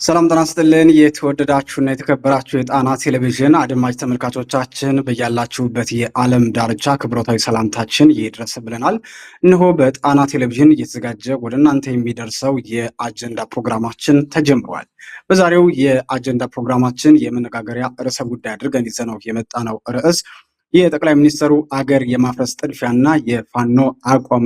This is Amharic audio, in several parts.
ሰላም ጤና ይስጥልን የተወደዳችሁና የተከበራችሁ የጣና ቴሌቪዥን አድማጭ ተመልካቾቻችን በያላችሁበት የዓለም ዳርቻ ክብሮታዊ ሰላምታችን ይድረስ ብለናል። እነሆ በጣና ቴሌቪዥን እየተዘጋጀ ወደ እናንተ የሚደርሰው የአጀንዳ ፕሮግራማችን ተጀምሯል። በዛሬው የአጀንዳ ፕሮግራማችን የመነጋገሪያ ርዕሰ ጉዳይ አድርገን ይዘነው የመጣነው ርዕስ የጠቅላይ ሚኒስትሩ አገር የማፍረስ ጥድፊያና የፋኖ አቋም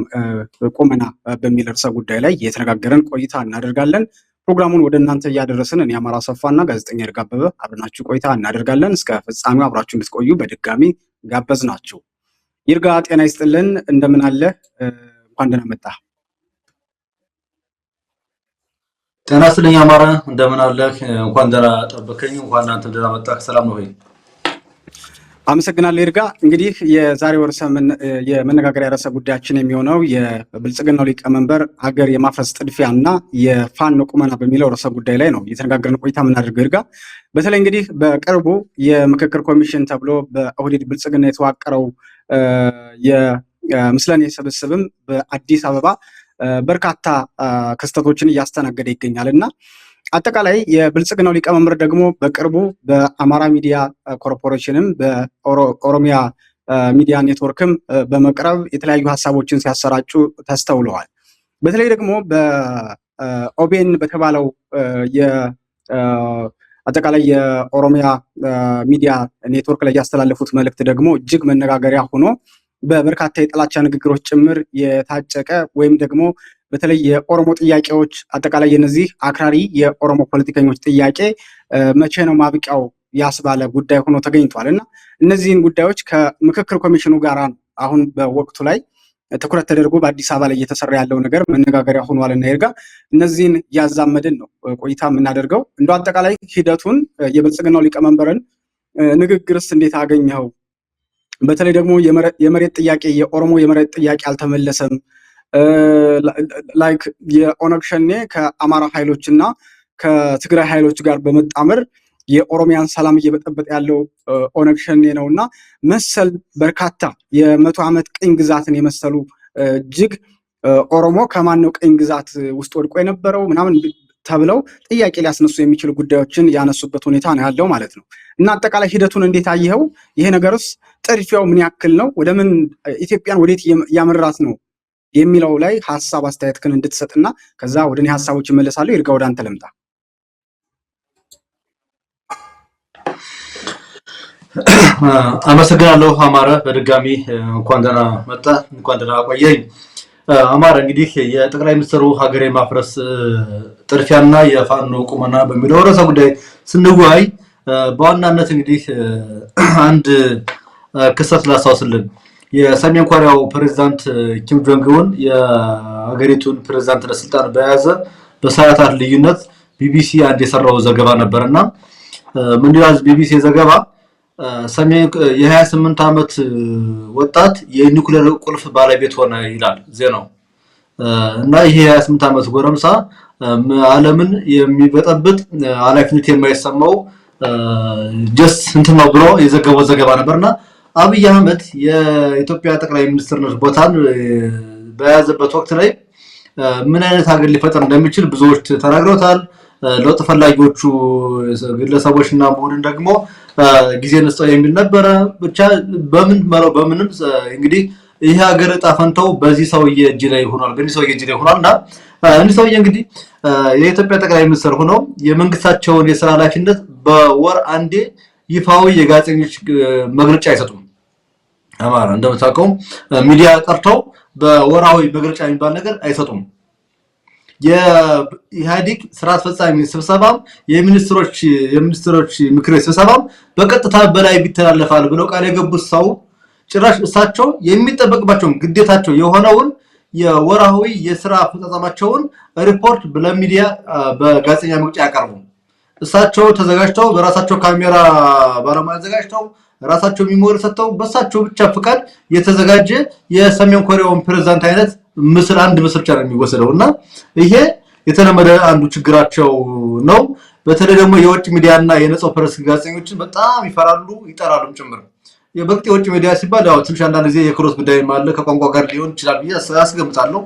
ቁመና በሚል ርዕሰ ጉዳይ ላይ የተነጋገረን ቆይታ እናደርጋለን። ፕሮግራሙን ወደ እናንተ እያደረስን እኔ አማራ ሰፋና ጋዜጠኛ ይርጋ አበበ አብረናችሁ ቆይታ እናደርጋለን። እስከ ፍጻሜው አብራችሁ እንድትቆዩ በድጋሚ ጋበዝናችሁ። ይርጋ ጤና ይስጥልን፣ እንደምን አለ? እንኳን ደህና መጣ። ጤና ይስጥልኝ አማራ፣ እንደምን አለ? እንኳን ደህና ጠበከኝ። እንኳን አንተ ደህና መጣህ። ሰላም ነው ወይ? አመሰግናለሁ ይርጋ። እንግዲህ የዛሬው የመነጋገሪያ ርዕሰ ጉዳያችን የሚሆነው የብልጽግናው ሊቀመንበር አገር የማፍረስ ጥድፊያና የፋኖ ቁመና በሚለው ርዕሰ ጉዳይ ላይ ነው እየተነጋገርን ቆይታ የምናደርገው ይርጋ። በተለይ እንግዲህ በቅርቡ የምክክር ኮሚሽን ተብሎ በኦህዴድ ብልጽግና የተዋቀረው የምስለኔ ስብስብም በአዲስ አበባ በርካታ ክስተቶችን እያስተናገደ ይገኛል እና አጠቃላይ የብልጽግናው ሊቀመንበር ደግሞ በቅርቡ በአማራ ሚዲያ ኮርፖሬሽንም በኦሮሚያ ሚዲያ ኔትወርክም በመቅረብ የተለያዩ ሀሳቦችን ሲያሰራጩ ተስተውለዋል። በተለይ ደግሞ በኦቤን በተባለው አጠቃላይ የኦሮሚያ ሚዲያ ኔትወርክ ላይ ያስተላለፉት መልእክት ደግሞ እጅግ መነጋገሪያ ሆኖ በበርካታ የጥላቻ ንግግሮች ጭምር የታጨቀ ወይም ደግሞ በተለይ የኦሮሞ ጥያቄዎች አጠቃላይ የነዚህ አክራሪ የኦሮሞ ፖለቲከኞች ጥያቄ መቼ ነው ማብቂያው ያስባለ ጉዳይ ሆኖ ተገኝቷል እና እነዚህን ጉዳዮች ከምክክር ኮሚሽኑ ጋር አሁን በወቅቱ ላይ ትኩረት ተደርጎ በአዲስ አበባ ላይ እየተሰራ ያለው ነገር መነጋገሪያ ሆኗል እና ይርጋ እነዚህን ያዛመድን ነው ቆይታ የምናደርገው። እንደው አጠቃላይ ሂደቱን የብልጽግናው ሊቀመንበርን ንግግርስ እንዴት አገኘኸው? በተለይ ደግሞ የመሬት ጥያቄ የኦሮሞ የመሬት ጥያቄ አልተመለሰም። ላይክ የኦነግ ሸኔ ከአማራ ኃይሎች እና ከትግራይ ኃይሎች ጋር በመጣመር የኦሮሚያን ሰላም እየበጠበጠ ያለው ኦነግ ሸኔ ነው እና መሰል በርካታ የ100 ዓመት ቅኝ ግዛትን የመሰሉ እጅግ ኦሮሞ ከማን ነው ቅኝ ግዛት ውስጥ ወድቆ የነበረው ምናምን ተብለው ጥያቄ ሊያስነሱ የሚችሉ ጉዳዮችን ያነሱበት ሁኔታ ነው ያለው ማለት ነው። እና አጠቃላይ ሂደቱን እንዴት አየኸው? ይሄ ነገርስ ጥድፊያው ምን ያክል ነው? ወደ ምን ኢትዮጵያን ወዴት ያመራት ነው የሚለው ላይ ሐሳብ አስተያየትክን እንድትሰጥና ከዛ ወደ እኔ ሐሳቦች እመለሳለሁ። ይርጋ ወደ አንተ ልምጣ። አመሰግናለሁ አማራ፣ በድጋሚ እንኳን ደህና መጣ፣ እንኳን ደህና ቆየኝ። አማራ እንግዲህ የጠቅላይ ሚኒስትሩ ሀገር የማፍረስ ጥድፊያና የፋኖ ቁመና በሚለው ርዕሰ ጉዳይ ስንወያይ በዋናነት እንግዲህ አንድ ክስተት ላስታውስልን። የሰሜን ኮሪያው ፕሬዝዳንት ኪም ጆንግ ኡን የሀገሪቱን ፕሬዝዳንትነት ስልጣን በያዘ በሰዓታት ልዩነት ቢቢሲ አንድ የሰራው ዘገባ ነበርና ምን ይላል ቢቢሲ ዘገባ? ሰሜን የ28 ዓመት ወጣት የኒውክሌር ቁልፍ ባለቤት ሆነ ይላል ዜናው። እና ይሄ የ28 ዓመት ጎረምሳ ዓለምን የሚበጠብጥ ኃላፊነት የማይሰማው ጀስት እንትን ነው ብሎ የዘገበው ዘገባ ነበርና አብይ አህመድ የኢትዮጵያ ጠቅላይ ሚኒስትርነት ቦታን በያዘበት ወቅት ላይ ምን አይነት ሀገር ሊፈጠር እንደሚችል ብዙዎች ተናግረውታል። ለውጥ ፈላጊዎቹ ግለሰቦችና ቡድን ደግሞ ጊዜ እንስጠው የሚል ነበረ። ብቻ በምንም እንግዲህ ይሄ ሀገር ዕጣ ፈንታው በዚህ ሰውዬ እጅ ላይ ሆኗል፣ በዚህ ሰውዬ እጅ ላይ ሆኗልና እነዚህ ሰውዬ እንግዲህ የኢትዮጵያ ጠቅላይ ሚኒስትር ሆነው የመንግስታቸውን የሥራ ኃላፊነት በወር አንዴ ይፋዊ የጋዜጠኞች መግለጫ አይሰጡም። አማራ እንደምታውቀው ሚዲያ ጠርተው በወራዊ መግለጫ የሚባል ነገር አይሰጡም። የኢህአዴግ ስራ አስፈጻሚ ስብሰባም የሚኒስትሮች ምክር ቤት ስብሰባም በቀጥታ በላይ ቢተላለፋል ብለው ቃል የገቡት ሰው ጭራሽ እሳቸው የሚጠበቅባቸውን ግዴታቸው የሆነውን የወራዊ የስራ አፈጻጸማቸውን ሪፖርት ለሚዲያ በጋዜጠኛ መግለጫ ያቀርቡ። እሳቸው ተዘጋጅተው በራሳቸው ካሜራ ባለሙያ ተዘጋጅተው ራሳቸው ሚሞሪ ሰጥተው በሳቸው ብቻ ፍቃድ የተዘጋጀ የሰሜን ኮሪያውን ፕሬዝዳንት አይነት አንድ ምስል ብቻ ነው የሚወሰደውና ይሄ የተለመደ አንዱ ችግራቸው ነው። በተለይ ደግሞ የውጭ ሚዲያና የነጻው ፕሬስ ጋዜጠኞችን በጣም ይፈራሉ፣ ይጠራሉም ጭምር። የበቅጥ የውጭ ሚዲያ ሲባል ያው ትንሽ አንዳንድ ጊዜ የክሮስ ጉዳይ ማለት ከቋንቋ ጋር ሊሆን ይችላል ብዬ አስገምታለሁ።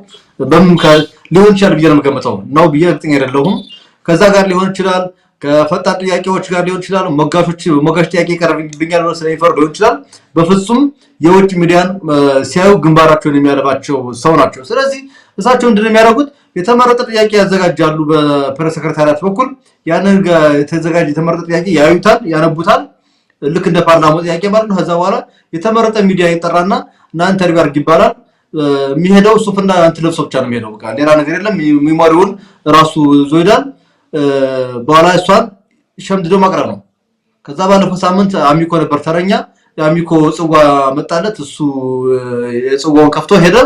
ሊሆን ይችላል ብዬ ነው የምገምተው ነው ብዬ እርግጠኛ አይደለሁም። ከዛ ጋር ሊሆን ይችላል፣ ከፈጣን ጥያቄዎች ጋር ሊሆን ይችላል፣ ሞጋሽ ጥያቄ ቀርብብኛል ነው ስለሚፈርዱ ሊሆን ይችላል። በፍጹም የውጭ ሚዲያን ሲያዩ ግንባራቸውን የሚያለባቸው ሰው ናቸው። ስለዚህ እሳቸው ምንድነው የሚያደርጉት? የተመረጠ ጥያቄ ያዘጋጃሉ በፕሬስ ሰክሬታሪያት በኩል ያንን የተዘጋጀ የተመረጠ ጥያቄ ያዩታል፣ ያነቡታል፣ ልክ እንደ ፓርላማው ጥያቄ ማለት ነው። ከዛ በኋላ የተመረጠ ሚዲያ ይጠራና እናንተ ኢንተርቪው አድርግ ይባላል። የሚሄደው ሱፍና እንትን ለብሶ ብቻ ነው የሚሄደው። በቃ ሌላ ነገር የለም። ሚሞሪውን ራሱ ዞይዳል። በኋላ እሷን ሸምድዶ ማቅረብ ነው። ከዛ ባለፈው ሳምንት አሚኮ ነበር ተረኛ። የአሚኮ ጽዋ መጣለት። እሱ የጽዋውን ከፍቶ ሄደ።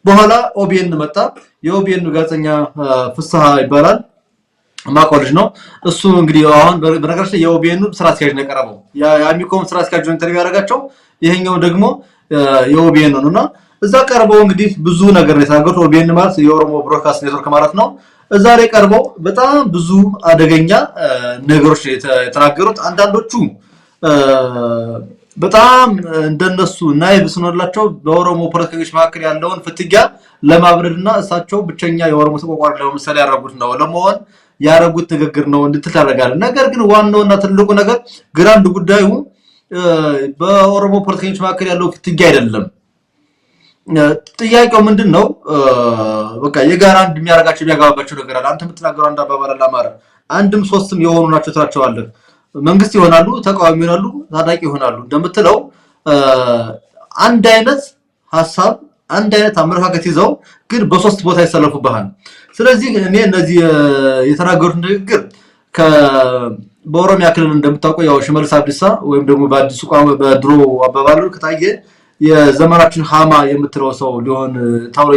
በኋላ ኦቢኤን መጣ። የኦቢኤን ጋዜጠኛ ፍስሐ ይባላል፣ ማቆልጅ ነው እሱ። እንግዲህ አሁን በነገራችን ላይ የኦቢኤን ስራ አስኪያጅ ነው የቀረበው። የአሚኮም ስራ አስኪያጅ ነው ኢንተርቪው ያደረጋቸው። ይሄኛው ደግሞ የኦቢኤን ነውና እዛ ቀርበው እንግዲህ ብዙ ነገር ነው የተናገሩት። ኦቢኤን ማለት የኦሮሞ ብሮድካስት ኔትወርክ ማለት ነው። እዛ ላይ ቀርበው በጣም ብዙ አደገኛ ነገሮች የተናገሩት። አንዳንዶቹ በጣም እንደነሱ ናይብ ስኖላቸው በኦሮሞ ፖለቲከኞች መካከል ያለውን ፍትጊያ ለማብረድና እሳቸው ብቸኛ የኦሮሞ ተቆርቋሪ ለምሳሌ ለመሆን ያረጉት ንግግር ነው እንድትል ታደርጋለህ። ነገር ግን ዋናውና ትልቁ ነገር ግራንድ ጉዳዩ በኦሮሞ ፖለቲከኞች መካከል ያለው ፍትጊያ አይደለም። ጥያቄው ምንድነው? በቃ የጋራ አንድ የሚያረጋቸው የሚያጋባባቸው ነገር አለ። አንተ የምትናገረው አንድ አባባል አማራ አንድም ሶስትም የሆኑ ናቸው ትላቸዋለህ። መንግስት ይሆናሉ፣ ተቃዋሚ ይሆናሉ፣ ታጣቂ ይሆናሉ። እንደምትለው አንድ አይነት ሐሳብ አንድ አይነት አመለካከት ይዘው ግን በሶስት ቦታ ይሰለፉብሃል። ስለዚህ እኔ እነዚህ የተናገሩት ንግግር በኦሮሚያ ክልል እንደምታውቀው ያው ሽመልስ አብዲሳ ወይም ደግሞ በአዲሱ ቋንቋ በድሮ አባባሉ ከታየ የዘመናችን ሃማ የምትለው ሰው ሊሆን ታውሎ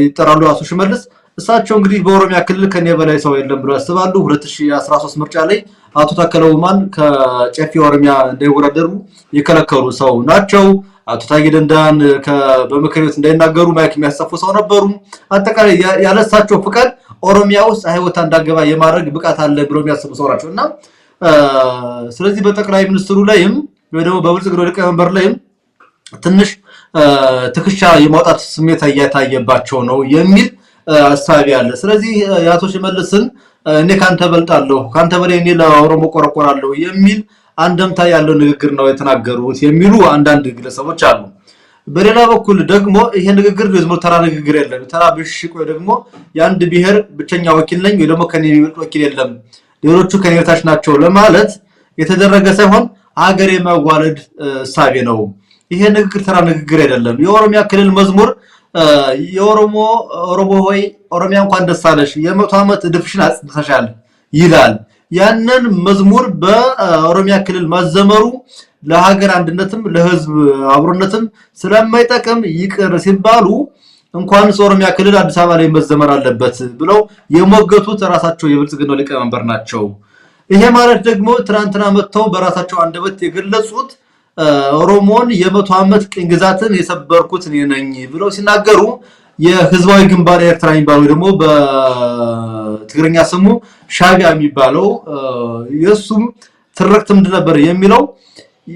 ይጠራሉ አቶ ሽመልስ። እሳቸው እንግዲህ በኦሮሚያ ክልል ከኔ በላይ ሰው የለም ብለው ያስባሉ። 2013 ምርጫ ላይ አቶ ታከለ ኡማን ከጨፌ ኦሮሚያ እንዳይወዳደሩ የከለከሉ ሰው ናቸው። አቶ ታዬ ደንዳን በምክር ቤት እንዳይናገሩ ማይክ የሚያስጸፉ ሰው ነበሩ። አጠቃላይ ያለሳቸው ፍቃድ ኦሮሚያ ውስጥ ሃይወታ እንዳገባ የማድረግ ብቃት አለ ብለው የሚያስቡ ሰው ናቸውና ስለዚህ በጠቅላይ ሚኒስትሩ ላይም ወይ ደግሞ በብልጽግና ሊቀመንበር ላይም ትንሽ ትክሻ የማውጣት ስሜት እያታየባቸው ነው የሚል ሐሳብ ያለ። ስለዚህ ያቶ ሽመልስን እኔ ካንተ በልጣለሁ፣ ካንተ በላይ እኔ ለኦሮሞ ቆረቆራለሁ የሚል አንደምታ ያለው ንግግር ነው የተናገሩት የሚሉ አንዳንድ ግለሰቦች አሉ። በሌላ በኩል ደግሞ ይሄ ንግግር ዝም ተራ ንግግር የለም። ተራ ብሽቅ ወይ ደግሞ የአንድ ብሔር ብቸኛ ወኪል ነኝ ወይ ደግሞ ከኔ የሚበልጥ ወኪል የለም ሌሎቹ ከኔ በታች ናቸው ለማለት የተደረገ ሳይሆን ሀገር የማዋለድ እሳቤ ነው። ይሄ ንግግር ተራ ንግግር አይደለም። የኦሮሚያ ክልል መዝሙር ኦሮሞ ሆይ ኦሮሚያ እንኳን ደስ አለሽ የ100 ዓመት እድፍሽን አጽድተሻል ይላል። ያንን መዝሙር በኦሮሚያ ክልል ማዘመሩ ለሀገር አንድነትም ለህዝብ አብሮነትም ስለማይጠቅም ይቅር ሲባሉ እንኳንስ ኦሮሚያ ክልል አዲስ አበባ ላይ መዘመር አለበት ብለው የሞገቱት ራሳቸው የብልጽግና ሊቀመንበር ናቸው። ይሄ ማለት ደግሞ ትናንትና መጥተው በራሳቸው አንደበት የገለጹት ኦሮሞን የ100 ዓመት ቅኝ ግዛትን የሰበርኩት እኔ ነኝ ብለው ሲናገሩ የህዝባዊ ግንባር ኤርትራ የሚባለው ደግሞ በትግርኛ ስሙ ሻቢያ የሚባለው የሱም ትርክት ምንድን ነበር የሚለው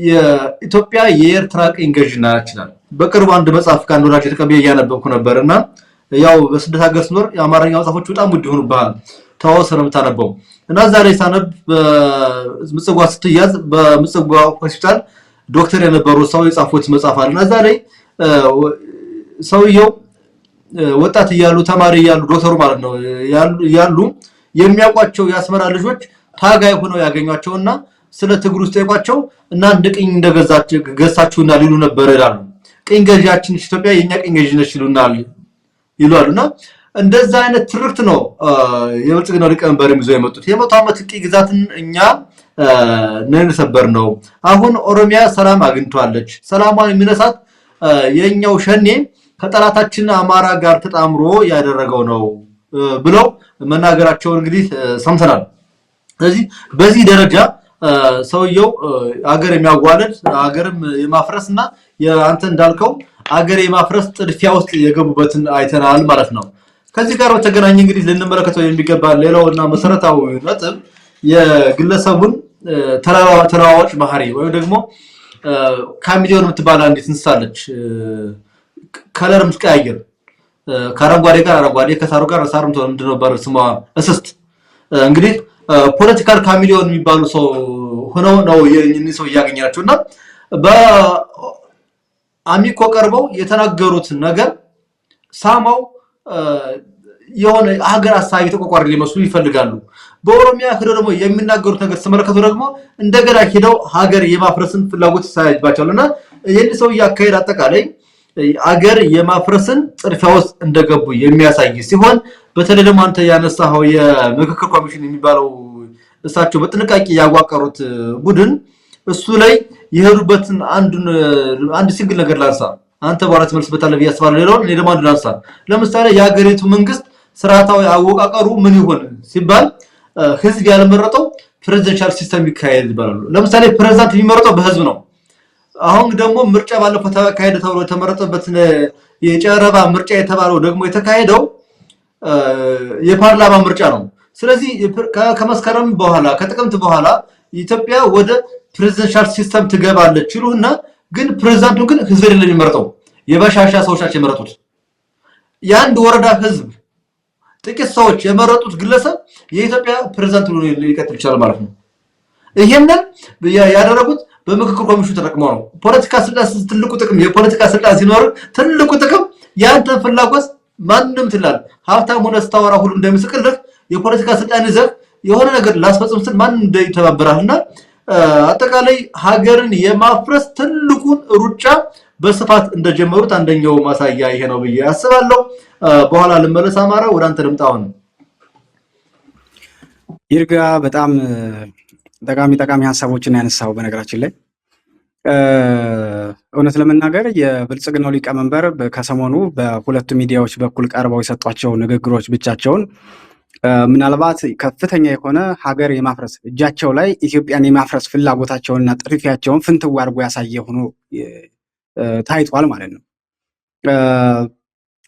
የኢትዮጵያ የኤርትራ ቅኝ ገዥ ናት ይላል። በቅርቡ አንድ መጽሐፍ ካንዱ ላይ ተቀበየ ያነበብኩ ነበርና ያው በስደት ሀገር ስኖር የአማርኛ መጽሐፎች በጣም ውድ ይሆኑብሃል ተወሰነ የምታነበው እና ዛሬ ሳነብ ምጽዋ ስትያዝ በምጽዋ ሆስፒታል ዶክተር የነበሩ ሰው የጻፉት መጽሐፍ አለና እዛ ላይ ሰውየው ወጣት እያሉ ተማሪ እያሉ ዶክተሩ ማለት ነው ያሉ የሚያውቋቸው ያስመራ ልጆች ታጋይ ሆነው ያገኟቸውና ስለ ትግሉ ውስጥ ጠይቋቸው እና እንደ ቅኝ ገሳችሁና ሊሉ ነበር ይላሉ። ቅኝ ገዢያችን ኢትዮጵያ የኛ ቅኝ ገዢ ነች ይሉና እንደዛ አይነት ትርክት ነው የብልጽግና ሊቀመንበር ይዘው የመጡት። የ100 ዓመት ቅኝ ግዛትን እኛ ነን ሰበር ነው። አሁን ኦሮሚያ ሰላም አግኝቷለች። ሰላሟን የሚነሳት የኛው ሸኔ ከጠላታችን አማራ ጋር ተጣምሮ ያደረገው ነው ብለው መናገራቸውን እንግዲህ ሰምተናል። ስለዚህ በዚህ ደረጃ ሰውየው አገር የሚያዋለድ አገርም የማፍረስና አንተ እንዳልከው አገር የማፍረስ ጥድፊያ ውስጥ የገቡበትን አይተናል ማለት ነው። ከዚህ ጋር በተገናኘ እንግዲህ ልንመለከተው የሚገባ ሌላውና መሰረታዊ ነጥብ የግለሰቡን ተለዋዋጭ ባህሪ ወይም ደግሞ ካሚሊዮን የምትባል አንዲት እንስሳለች ከለር ምትቀያየር ከአረንጓዴ ጋር አረንጓዴ ከሳሩ ጋር ሳር ምንድነው ነበር ስሟ እስስት እንግዲህ ፖለቲካል ካሚሊዮን የሚባሉ ሰው ሆነው ነው የእኚህ ሰው እያገኘናቸውና በአሚኮ ቀርበው የተናገሩት ነገር ሳማው የሆነ ሀገር አሳቢ ተቆቋሪ ሊመስሉ ይፈልጋሉ። በኦሮሚያ ሄደው ደግሞ የሚናገሩት ነገር ስመለከቱ ደግሞ እንደገና ሄደው ሀገር የማፍረስን ፍላጎት ይሳያባቸዋልና ይህን ሰው ያካሄድ አጠቃላይ ሀገር የማፍረስን ጥርፊያ ውስጥ እንደገቡ የሚያሳይ ሲሆን በተለይ ደግሞ አንተ ያነሳው የምክክር ኮሚሽን የሚባለው እሳቸው በጥንቃቄ ያዋቀሩት ቡድን እሱ ላይ የሄዱበትን አንድ ሲንግል ነገር ላንሳ። አንተ በኋላ ትመልስበታለህ ብዬ አስባለሁ። ሌላውን እኔ ደግሞ አንድ ላንሳ። ለምሳሌ የሀገሪቱ መንግስት ስርዓታዊ አወቃቀሩ ምን ይሆን ሲባል ህዝብ ያልመረጠው ፕሬዚደንሻል ሲስተም ይካሄድ ይባላሉ። ለምሳሌ ፕሬዝዳንት የሚመረጠው በህዝብ ነው። አሁን ደግሞ ምርጫ ባለፈው ተካሄደ ተብሎ የተመረጠበት የጨረባ ምርጫ የተባለው ደግሞ የተካሄደው የፓርላማ ምርጫ ነው። ስለዚህ ከመስከረም በኋላ ከጥቅምት በኋላ ኢትዮጵያ ወደ ፕሬዚደንሻል ሲስተም ትገባለች ይሉና ግን ፕሬዝዳንቱ ግን ህዝብ አይደለም የሚመርጠው፣ የበሻሻ ሰዎች ናቸው የመረጡት። የአንድ ወረዳ ህዝብ ጥቂት ሰዎች የመረጡት ግለሰብ የኢትዮጵያ ፕሬዝዳንት ሆኖ ሊቀጥል ይችላል ማለት ነው። ይሄንን ያደረጉት በምክክር ኮሚሽኑ ተጠቅመው ነው። ፖለቲካ ስልጣን ትልቁ ጥቅም የፖለቲካ ስልጣን ሲኖር ትልቁ ጥቅም ያንተ ፍላጎት ማንንም ትላል ሀብታም ሆነ ስታወራ ሁሉ እንደሚስቅልህ የፖለቲካ ስልጣን ይዘህ የሆነ ነገር ላስፈጽም ስትል ማን እንደይተባበራልና አጠቃላይ ሀገርን የማፍረስ ትልቁን ሩጫ በስፋት እንደጀመሩት አንደኛው ማሳያ ይሄ ነው ብዬ አስባለሁ። በኋላ ልመለስ። አማራ ወደ አንተ ልምጣ። አሁን ይርጋ በጣም ጠቃሚ ሀሳቦችን ያነሳው። በነገራችን ላይ እውነት ለመናገር የብልጽግናው ሊቀመንበር ከሰሞኑ በሁለቱ ሚዲያዎች በኩል ቀርበው የሰጧቸው ንግግሮች ብቻቸውን ምናልባት ከፍተኛ የሆነ ሀገር የማፍረስ እጃቸው ላይ ኢትዮጵያን የማፍረስ ፍላጎታቸውንና ጥሪፊያቸውን ፍንትው አድርጎ ያሳየ ሆኖ ታይቷል ማለት ነው።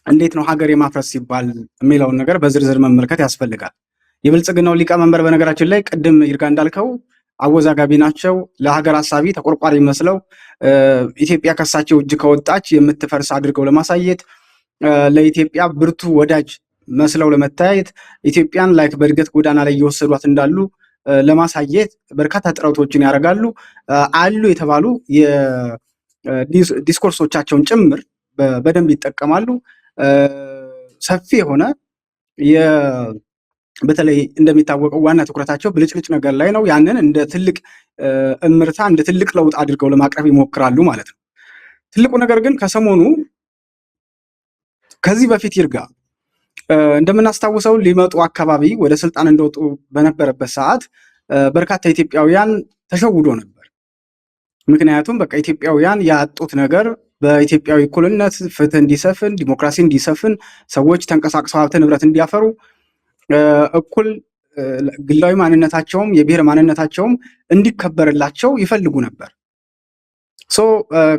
እንዴት ነው ሀገር የማፍረስ ሲባል የሚለውን ነገር በዝርዝር መመልከት ያስፈልጋል። የብልጽግናው ሊቀመንበር በነገራችን ላይ ቅድም ይርጋ እንዳልከው አወዛጋቢ ናቸው። ለሀገር ሀሳቢ ተቆርቋሪ መስለው ኢትዮጵያ ከሳቸው እጅ ከወጣች የምትፈርስ አድርገው ለማሳየት ለኢትዮጵያ ብርቱ ወዳጅ መስለው ለመታየት ኢትዮጵያን ላይክ በእድገት ጎዳና ላይ እየወሰዷት እንዳሉ ለማሳየት በርካታ ጥረቶችን ያደርጋሉ። አሉ የተባሉ የዲስኮርሶቻቸውን ጭምር በደንብ ይጠቀማሉ። ሰፊ የሆነ በተለይ እንደሚታወቀው ዋና ትኩረታቸው ብልጭልጭ ነገር ላይ ነው። ያንን እንደ ትልቅ እምርታ እንደ ትልቅ ለውጥ አድርገው ለማቅረብ ይሞክራሉ ማለት ነው። ትልቁ ነገር ግን ከሰሞኑ ከዚህ በፊት ይርጋ እንደምናስታውሰው ሊመጡ አካባቢ ወደ ስልጣን እንደወጡ በነበረበት ሰዓት በርካታ ኢትዮጵያውያን ተሸውዶ ነበር። ምክንያቱም በቃ ኢትዮጵያውያን ያጡት ነገር በኢትዮጵያዊ እኩልነት፣ ፍትህ እንዲሰፍን፣ ዲሞክራሲ እንዲሰፍን፣ ሰዎች ተንቀሳቅሰው ሀብት ንብረት እንዲያፈሩ፣ እኩል ግላዊ ማንነታቸውም የብሔር ማንነታቸውም እንዲከበርላቸው ይፈልጉ ነበር።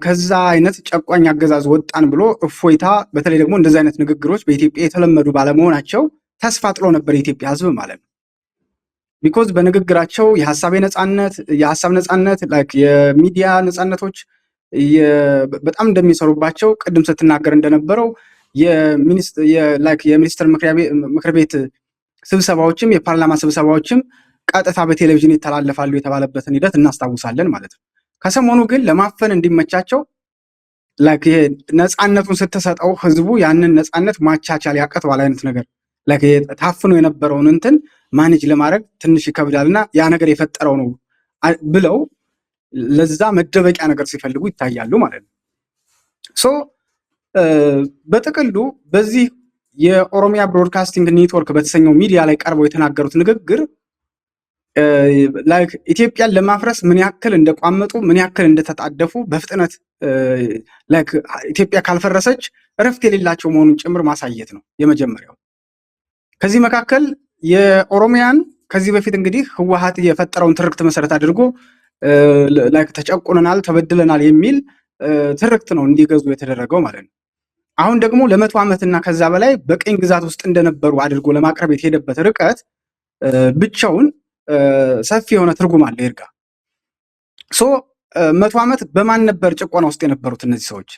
ከዛ አይነት ጨቋኝ አገዛዝ ወጣን ብሎ እፎይታ፣ በተለይ ደግሞ እንደዚህ አይነት ንግግሮች በኢትዮጵያ የተለመዱ ባለመሆናቸው ተስፋ ጥሎ ነበር የኢትዮጵያ ሕዝብ ማለት ነው። ቢኮዝ በንግግራቸው የሀሳብ ነጻነት ላይክ የሚዲያ ነጻነቶች በጣም እንደሚሰሩባቸው ቅድም ስትናገር እንደነበረው የሚኒስትር ምክር ቤት ስብሰባዎችም የፓርላማ ስብሰባዎችም ቀጥታ በቴሌቪዥን ይተላለፋሉ የተባለበትን ሂደት እናስታውሳለን ማለት ነው። ከሰሞኑ ግን ለማፈን እንዲመቻቸው ላይክ ነጻነቱን ስትሰጠው ህዝቡ ያንን ነጻነት ማቻቻል ያቀተዋል አይነት ነገር ላይክ ታፍኖ የነበረውን እንትን ማኔጅ ለማድረግ ትንሽ ይከብዳልና ያ ነገር የፈጠረው ነው ብለው ለዛ መደበቂያ ነገር ሲፈልጉ ይታያሉ ማለት ነው። በጥቅሉ በዚህ የኦሮሚያ ብሮድካስቲንግ ኔትወርክ በተሰኘው ሚዲያ ላይ ቀርበው የተናገሩት ንግግር ላይክ ኢትዮጵያን ለማፍረስ ምን ያክል እንደቋመጡ ምን ያክል እንደተጣደፉ በፍጥነት ላይክ ኢትዮጵያ ካልፈረሰች እረፍት የሌላቸው መሆኑን ጭምር ማሳየት ነው የመጀመሪያው። ከዚህ መካከል የኦሮሚያን ከዚህ በፊት እንግዲህ ህወሓት የፈጠረውን ትርክት መሰረት አድርጎ ላይክ ተጨቁነናል፣ ተበድለናል የሚል ትርክት ነው እንዲገዙ የተደረገው ማለት ነው። አሁን ደግሞ ለ100 ዓመትና ከዛ በላይ በቀኝ ግዛት ውስጥ እንደነበሩ አድርጎ ለማቅረብ የተሄደበት ርቀት ብቻውን ሰፊ የሆነ ትርጉም አለ። ይርጋ 100 ዓመት በማን ነበር ጭቆና ውስጥ የነበሩት እነዚህ ሰዎች?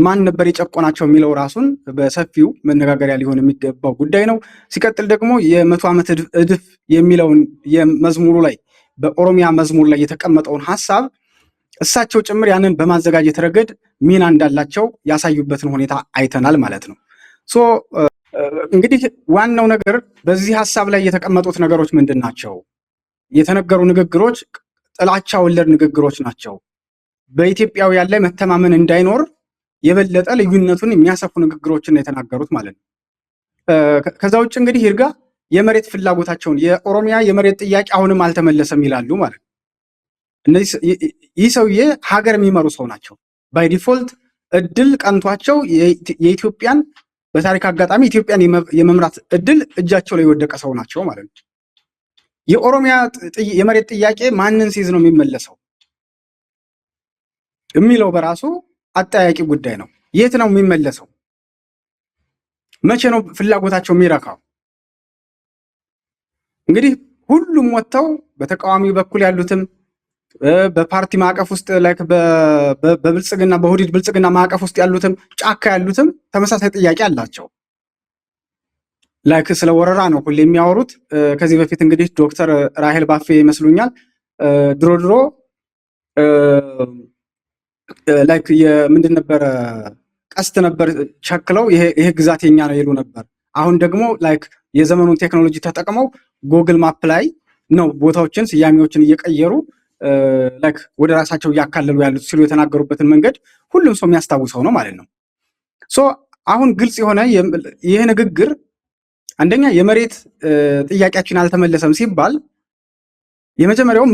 ማን ነበር የጨቆናቸው የሚለው ራሱን በሰፊው መነጋገሪያ ሊሆን የሚገባው ጉዳይ ነው። ሲቀጥል ደግሞ የመቶ ዓመት እድፍ የሚለውን የመዝሙሩ ላይ በኦሮሚያ መዝሙር ላይ የተቀመጠውን ሀሳብ እሳቸው ጭምር ያንን በማዘጋጀት ረገድ ሚና እንዳላቸው ያሳዩበትን ሁኔታ አይተናል ማለት ነው። እንግዲህ ዋናው ነገር በዚህ ሀሳብ ላይ የተቀመጡት ነገሮች ምንድን ናቸው? የተነገሩ ንግግሮች ጥላቻ ወለድ ንግግሮች ናቸው። በኢትዮጵያውያን ላይ መተማመን እንዳይኖር የበለጠ ልዩነቱን የሚያሰፉ ንግግሮችን የተናገሩት ማለት ነው። ከዛ ውጭ እንግዲህ ይርጋ የመሬት ፍላጎታቸውን የኦሮሚያ የመሬት ጥያቄ አሁንም አልተመለሰም ይላሉ ማለት ነው። ይህ ሰውዬ ሀገር የሚመሩ ሰው ናቸው። ባይ ዲፎልት እድል ቀንቷቸው የኢትዮጵያን በታሪክ አጋጣሚ ኢትዮጵያን የመምራት እድል እጃቸው ላይ የወደቀ ሰው ናቸው ማለት ነው። የኦሮሚያ የመሬት ጥያቄ ማንን ሲይዝ ነው የሚመለሰው የሚለው በራሱ አጠያቂ ጉዳይ ነው። የት ነው የሚመለሰው? መቼ ነው ፍላጎታቸው የሚረካው? እንግዲህ ሁሉም ወጥተው በተቃዋሚ በኩል ያሉትም በፓርቲ ማዕቀፍ ውስጥ ላይክ በብልጽግና በሁዲድ ብልጽግና ማዕቀፍ ውስጥ ያሉትም ጫካ ያሉትም ተመሳሳይ ጥያቄ አላቸው። ላይክ ስለ ወረራ ነው ሁሌ የሚያወሩት። ከዚህ በፊት እንግዲህ ዶክተር ራሄል ባፌ ይመስሉኛል ድሮ ላይክ የምንድን ነበረ ቀስት ነበር ቸክለው ይሄ ግዛት የኛ ነው ይሉ ነበር። አሁን ደግሞ ላይክ የዘመኑን ቴክኖሎጂ ተጠቅመው ጎግል ማፕ ላይ ነው ቦታዎችን ስያሜዎችን እየቀየሩ ላይክ ወደ ራሳቸው እያካለሉ ያሉት ሲሉ የተናገሩበትን መንገድ ሁሉም ሰው የሚያስታውሰው ነው ማለት ነው። አሁን ግልጽ የሆነ ይሄ ንግግር አንደኛ የመሬት ጥያቄያችን አልተመለሰም ሲባል የመጀመሪያው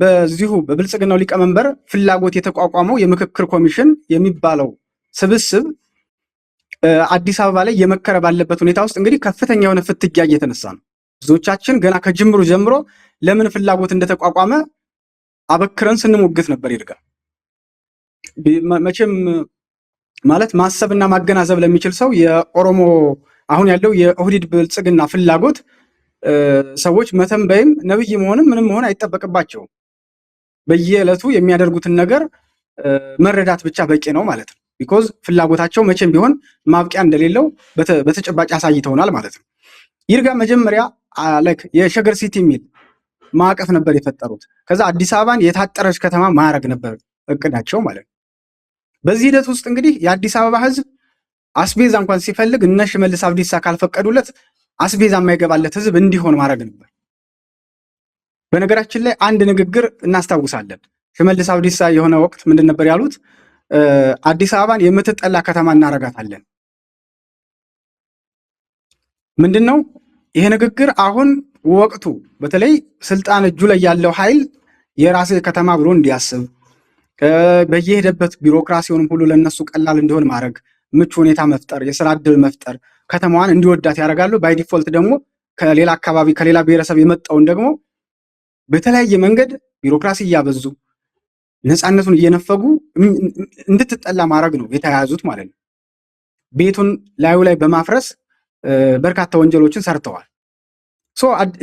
በዚሁ በብልጽግናው ሊቀመንበር ፍላጎት የተቋቋመው የምክክር ኮሚሽን የሚባለው ስብስብ አዲስ አበባ ላይ የመከረ ባለበት ሁኔታ ውስጥ እንግዲህ ከፍተኛ የሆነ ፍትጊያ እየተነሳ ነው። ብዙዎቻችን ገና ከጅምሩ ጀምሮ ለምን ፍላጎት እንደተቋቋመ አበክረን ስንሞግት ነበር። ይርጋ መቼም ማለት ማሰብና ማገናዘብ ለሚችል ሰው የኦሮሞ አሁን ያለው የኦህዴድ ብልጽግና ፍላጎት ሰዎች መተንበይም ነብይ መሆንም ምንም መሆን አይጠበቅባቸውም። በየዕለቱ የሚያደርጉትን ነገር መረዳት ብቻ በቂ ነው ማለት ነው። ቢኮዝ ፍላጎታቸው መቼም ቢሆን ማብቂያ እንደሌለው በተጨባጭ አሳይተውናል ማለት ነው። ይርጋ መጀመሪያ ላይክ የሸገር ሲቲ የሚል ማዕቀፍ ነበር የፈጠሩት። ከዛ አዲስ አበባን የታጠረች ከተማ ማድረግ ነበር እቅዳቸው ማለት ነው። በዚህ ሂደት ውስጥ እንግዲህ የአዲስ አበባ ህዝብ አስቤዛ እንኳን ሲፈልግ እነ ሽመልስ አብዲሳ ካልፈቀዱለት አስቤዛ የማይገባለት ህዝብ እንዲሆን ማድረግ ነበር። በነገራችን ላይ አንድ ንግግር እናስታውሳለን። ሽመልስ አብዲሳ የሆነ ወቅት ምንድን ነበር ያሉት? አዲስ አበባን የምትጠላ ከተማ እናረጋታለን። ምንድን ነው ይሄ ንግግር? አሁን ወቅቱ በተለይ ስልጣን እጁ ላይ ያለው ኃይል የራስ ከተማ ብሎ እንዲያስብ በየሄደበት ቢሮክራሲውንም ሁሉ ለነሱ ቀላል እንዲሆን ማድረግ፣ ምቹ ሁኔታ መፍጠር፣ የስራ እድል መፍጠር፣ ከተማዋን እንዲወዳት ያደርጋሉ። ባይ ዲፎልት ደግሞ ከሌላ አካባቢ ከሌላ ብሔረሰብ የመጣውን ደግሞ በተለያየ መንገድ ቢሮክራሲ እያበዙ ነፃነቱን እየነፈጉ እንድትጠላ ማድረግ ነው የተያያዙት ማለት ነው። ቤቱን ላዩ ላይ በማፍረስ በርካታ ወንጀሎችን ሰርተዋል።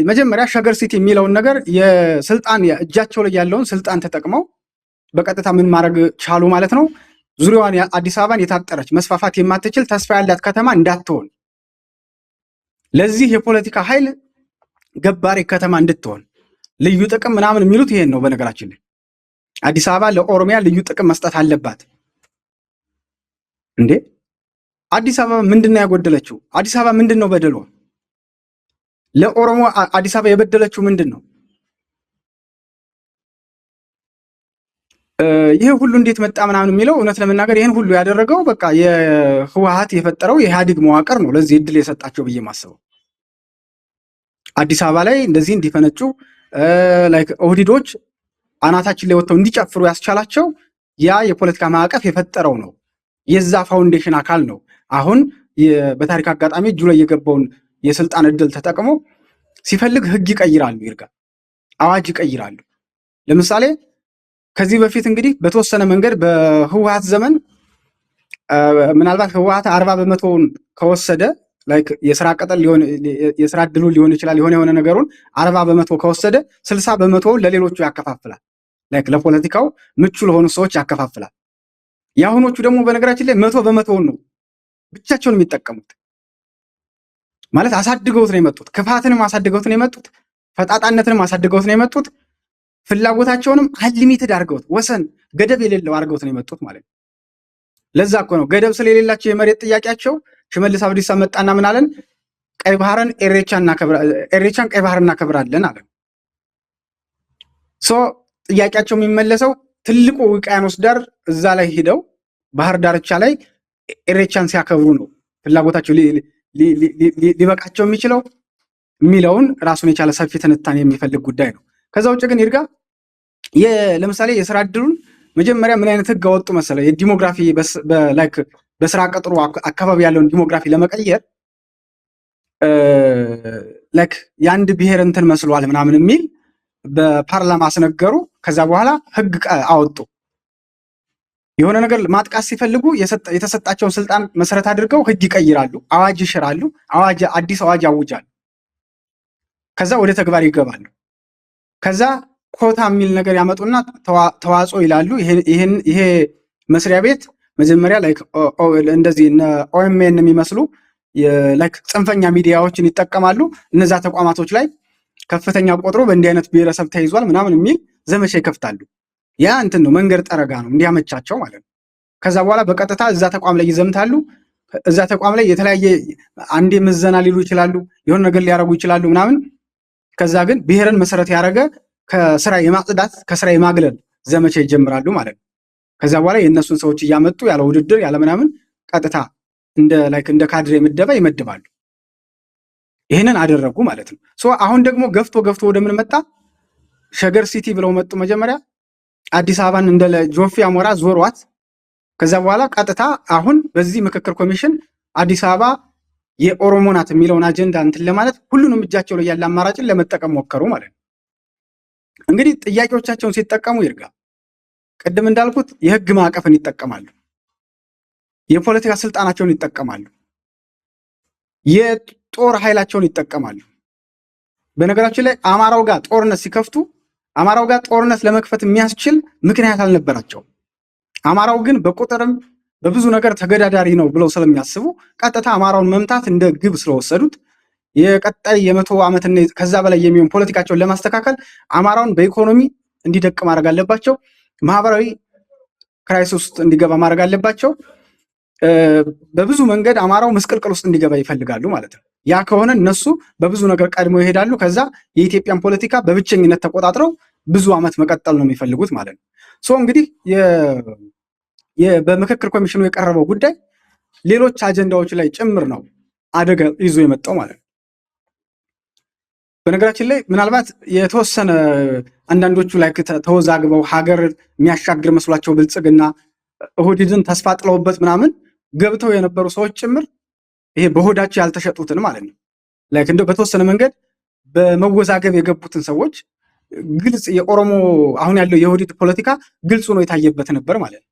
መጀመሪያ ሸገር ሲቲ የሚለውን ነገር የስልጣን እጃቸው ላይ ያለውን ስልጣን ተጠቅመው በቀጥታ ምን ማድረግ ቻሉ ማለት ነው? ዙሪያዋን አዲስ አበባን የታጠረች መስፋፋት የማትችል ተስፋ ያላት ከተማ እንዳትሆን፣ ለዚህ የፖለቲካ ኃይል ገባሪ ከተማ እንድትሆን ልዩ ጥቅም ምናምን የሚሉት ይሄን ነው። በነገራችን ላይ አዲስ አበባ ለኦሮሚያ ልዩ ጥቅም መስጠት አለባት እንዴ? አዲስ አበባ ምንድነው ያጎደለችው? አዲስ አበባ ምንድነው በደሏ? ለኦሮሞ አዲስ አበባ የበደለችው ምንድን ነው? ይሄ ሁሉ እንዴት መጣ ምናምን የሚለው እውነት ለመናገር ይህን ሁሉ ያደረገው በቃ የህወሓት የፈጠረው የኢህአዴግ መዋቅር ነው ለዚህ እድል የሰጣቸው ብዬ ማስበው። አዲስ አበባ ላይ እንደዚህ እንዲፈነጩ ላይክ ኦህዴዶች አናታችን ላይ ወጥተው እንዲጨፍሩ ያስቻላቸው ያ የፖለቲካ ማዕቀፍ የፈጠረው ነው። የዛ ፋውንዴሽን አካል ነው። አሁን በታሪክ አጋጣሚ እጁ ላይ የገባውን የስልጣን እድል ተጠቅሞ ሲፈልግ ህግ ይቀይራሉ፣ ይርጋ አዋጅ ይቀይራሉ። ለምሳሌ ከዚህ በፊት እንግዲህ በተወሰነ መንገድ በህወሓት ዘመን ምናልባት ህወሓት 40% ከወሰደ ላይክ የስራ ቀጠል ሊሆን የስራ እድሉ ሊሆን ይችላል የሆነ ነገሩን 40% ከወሰደ 60% ለሌሎቹ ያከፋፍላል። ላይክ ለፖለቲካው ምቹ ለሆኑ ሰዎች ያከፋፍላል። የአሁኖቹ ደግሞ በነገራችን ላይ 100% ነው ብቻቸውን የሚጠቀሙት። ማለት አሳድገውት ነው የመጡት። ክፋትንም አሳድገውት ነው የመጡት። ፈጣጣነትንም አሳድገውት ነው የመጡት። ፍላጎታቸውንም አንሊሚትድ አድርገውት ወሰን ገደብ የሌለው አድርገውት ነው የመጡት ማለት ነው። ለዛ እኮ ነው ገደብ ስለሌላቸው የመሬት ጥያቄያቸው ሽመልስ አብዲሳ መጣና ምን አለን? ቀይ ባህርን ኤሬቻን ቀይ ባህር እናከብራለን አለ። ሶ ጥያቄያቸው የሚመለሰው ትልቁ ውቅያኖስ ዳር እዛ ላይ ሂደው ባህር ዳርቻ ላይ ኤሬቻን ሲያከብሩ ነው ፍላጎታቸው ሊበቃቸው የሚችለው የሚለውን ራሱን የቻለ ሰፊ ትንታኔ የሚፈልግ ጉዳይ ነው። ከዛ ውጭ ግን ይርጋ ለምሳሌ የስራ እድሉን መጀመሪያ ምን አይነት ህግ አወጡ መሰለ? የዲሞግራፊ በስራ ቀጥሮ አካባቢ ያለውን ዲሞግራፊ ለመቀየር የአንድ ብሔር እንትን መስሏል ምናምን የሚል በፓርላማ አስነገሩ። ከዛ በኋላ ህግ አወጡ። የሆነ ነገር ማጥቃት ሲፈልጉ የተሰጣቸውን ስልጣን መሰረት አድርገው ህግ ይቀይራሉ፣ አዋጅ ይሽራሉ፣ አዲስ አዋጅ ያውጃሉ። ከዛ ወደ ተግባር ይገባሉ። ከዛ ኮታ የሚል ነገር ያመጡና ተዋጽኦ ይላሉ። ይሄ መስሪያ ቤት መጀመሪያ እንደዚህ ኦኤምኤን የሚመስሉ ጽንፈኛ ሚዲያዎችን ይጠቀማሉ። እነዛ ተቋማቶች ላይ ከፍተኛ ቆጥሮ በእንዲህ አይነት ብሔረሰብ ተይዟል ምናምን የሚል ዘመቻ ይከፍታሉ። ያ እንትን ነው፣ መንገድ ጠረጋ ነው እንዲያመቻቸው ማለት ነው። ከዛ በኋላ በቀጥታ እዛ ተቋም ላይ ይዘምታሉ። እዛ ተቋም ላይ የተለያየ አንዴ ምዘና ሊሉ ይችላሉ፣ የሆነ ነገር ሊያደርጉ ይችላሉ ምናምን። ከዛ ግን ብሔርን መሰረት ያደረገ ከስራ የማጽዳት ከስራ የማግለል ዘመቻ ይጀምራሉ ማለት ነው። ከዛ በኋላ የእነሱን ሰዎች እያመጡ ያለ ውድድር ያለ ምናምን ቀጥታ እንደ ካድሬ ምደባ ይመድባሉ። ይህንን አደረጉ ማለት ነው። አሁን ደግሞ ገፍቶ ወደ ምን መጣ? ሸገር ሲቲ ብለው መጡ። መጀመሪያ አዲስ አበባን እንደ ጆፌ አሞራ ዞሯት። ከዛ በኋላ ቀጥታ አሁን በዚህ ምክክር ኮሚሽን አዲስ አበባ የኦሮሞ ናት የሚለውን አጀንዳ እንትን ለማለት ሁሉንም እጃቸው ላይ ያለ አማራጭን ለመጠቀም ሞከሩ ማለት ነው። እንግዲህ ጥያቄዎቻቸውን ሲጠቀሙ ይርጋ ቅድም እንዳልኩት የህግ ማዕቀፍን ይጠቀማሉ፣ የፖለቲካ ስልጣናቸውን ይጠቀማሉ፣ የጦር ኃይላቸውን ይጠቀማሉ። በነገራችን ላይ አማራው ጋር ጦርነት ሲከፍቱ አማራው ጋር ጦርነት ለመክፈት የሚያስችል ምክንያት አልነበራቸውም። አማራው ግን በቁጥርም በብዙ ነገር ተገዳዳሪ ነው ብለው ስለሚያስቡ ቀጥታ አማራውን መምታት እንደ ግብ ስለወሰዱት የቀጣይ የ100 ዓመትና ከዛ በላይ የሚሆን ፖለቲካቸውን ለማስተካከል አማራውን በኢኮኖሚ እንዲደቅ ማድረግ አለባቸው። ማህበራዊ ክራይሲስ ውስጥ እንዲገባ ማድረግ አለባቸው። በብዙ መንገድ አማራው ምስቅልቅል ውስጥ እንዲገባ ይፈልጋሉ ማለት ነው። ያ ከሆነ እነሱ በብዙ ነገር ቀድመው ይሄዳሉ። ከዛ የኢትዮጵያን ፖለቲካ በብቸኝነት ተቆጣጥረው ብዙ ዓመት መቀጠል ነው የሚፈልጉት ማለት ነው። እንግዲህ በምክክር ኮሚሽኑ የቀረበው ጉዳይ ሌሎች አጀንዳዎች ላይ ጭምር ነው አደጋ ይዞ የመጣው ማለት ነው። በነገራችን ላይ ምናልባት የተወሰነ አንዳንዶቹ ላይ ተወዛግበው ሀገር የሚያሻግር መስሏቸው ብልጽግና ኦህዴድን ተስፋ ጥለውበት ምናምን ገብተው የነበሩ ሰዎች ጭምር ይሄ በሆዳቸው ያልተሸጡትን ማለት ነው እንደው በተወሰነ መንገድ በመወዛገብ የገቡትን ሰዎች ግልጽ የኦሮሞ አሁን ያለው የኦህዴድ ፖለቲካ ግልጽ ሆኖ የታየበት ነበር ማለት ነው።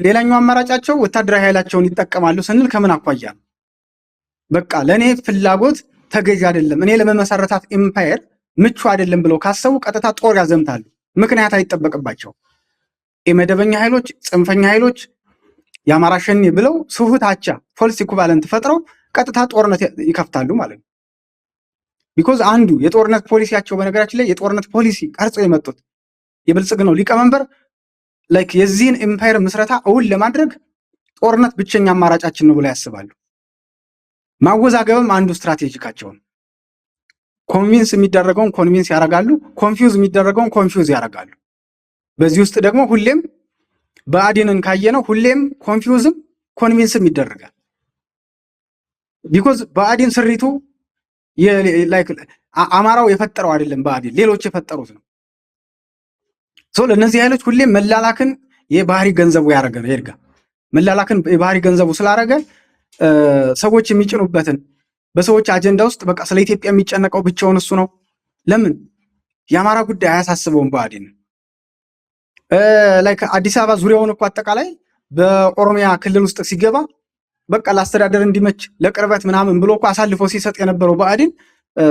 ሌላኛው አማራጫቸው ወታደራዊ ኃይላቸውን ይጠቀማሉ ስንል ከምን አኳያ ነው? በቃ ለእኔ ፍላጎት ተገዥ አይደለም፣ እኔ ለመመሰረታት ኢምፓየር ምቹ አይደለም ብለው ካሰቡ ቀጥታ ጦር ያዘምታሉ። ምክንያት አይጠበቅባቸው። የመደበኛ ኃይሎች፣ ጽንፈኛ ኃይሎች የአማራ ሸኔ ብለው ስሁታቻ ፎልስ ኢኩቫለንት ፈጥረው ቀጥታ ጦርነት ይከፍታሉ ማለት ነው። ቢኮዝ አንዱ የጦርነት ፖሊሲያቸው በነገራችን ላይ የጦርነት ፖሊሲ ቀርጸው የመጡት የብልጽግናው ሊቀመንበር የዚህን ኢምፓየር ምስረታ እውን ለማድረግ ጦርነት ብቸኛ አማራጫችን ነው ብለው ያስባሉ። ማወዛገብም አንዱ ስትራቴጂካቸው ነው። ኮንቪንስ የሚደረገውን ኮንቪንስ ያደርጋሉ፣ ኮንፊውዝ የሚደረገውን ኮንፊውዝ ያደርጋሉ። በዚህ ውስጥ ደግሞ ሁሌም ብአዴንን ካየነው ሁሌም ኮንፊውዝም ኮንቪንስም ይደረጋል። ቢኮዝ ብአዴን ስሪቱ አማራው የፈጠረው አይደለም፣ ብአዴን ሌሎች የፈጠሩት ነው። ለእነዚህ ኃይሎች ሁሌም መላላክን የባህሪ ገንዘቡ ያደረገ ነው። ይርጋ መላላክን የባህሪ ገንዘቡ ስላደረገ ሰዎች የሚጭኑበትን በሰዎች አጀንዳ ውስጥ በቃ ስለ ኢትዮጵያ የሚጨነቀው ብቻውን እሱ ነው። ለምን የአማራ ጉዳይ አያሳስበውም ብአዴን። አዲስ አበባ ዙሪያውን እኮ አጠቃላይ በኦሮሚያ ክልል ውስጥ ሲገባ በቃ ለአስተዳደር እንዲመች ለቅርበት ምናምን ብሎ እኮ አሳልፎ ሲሰጥ የነበረው ብአዴን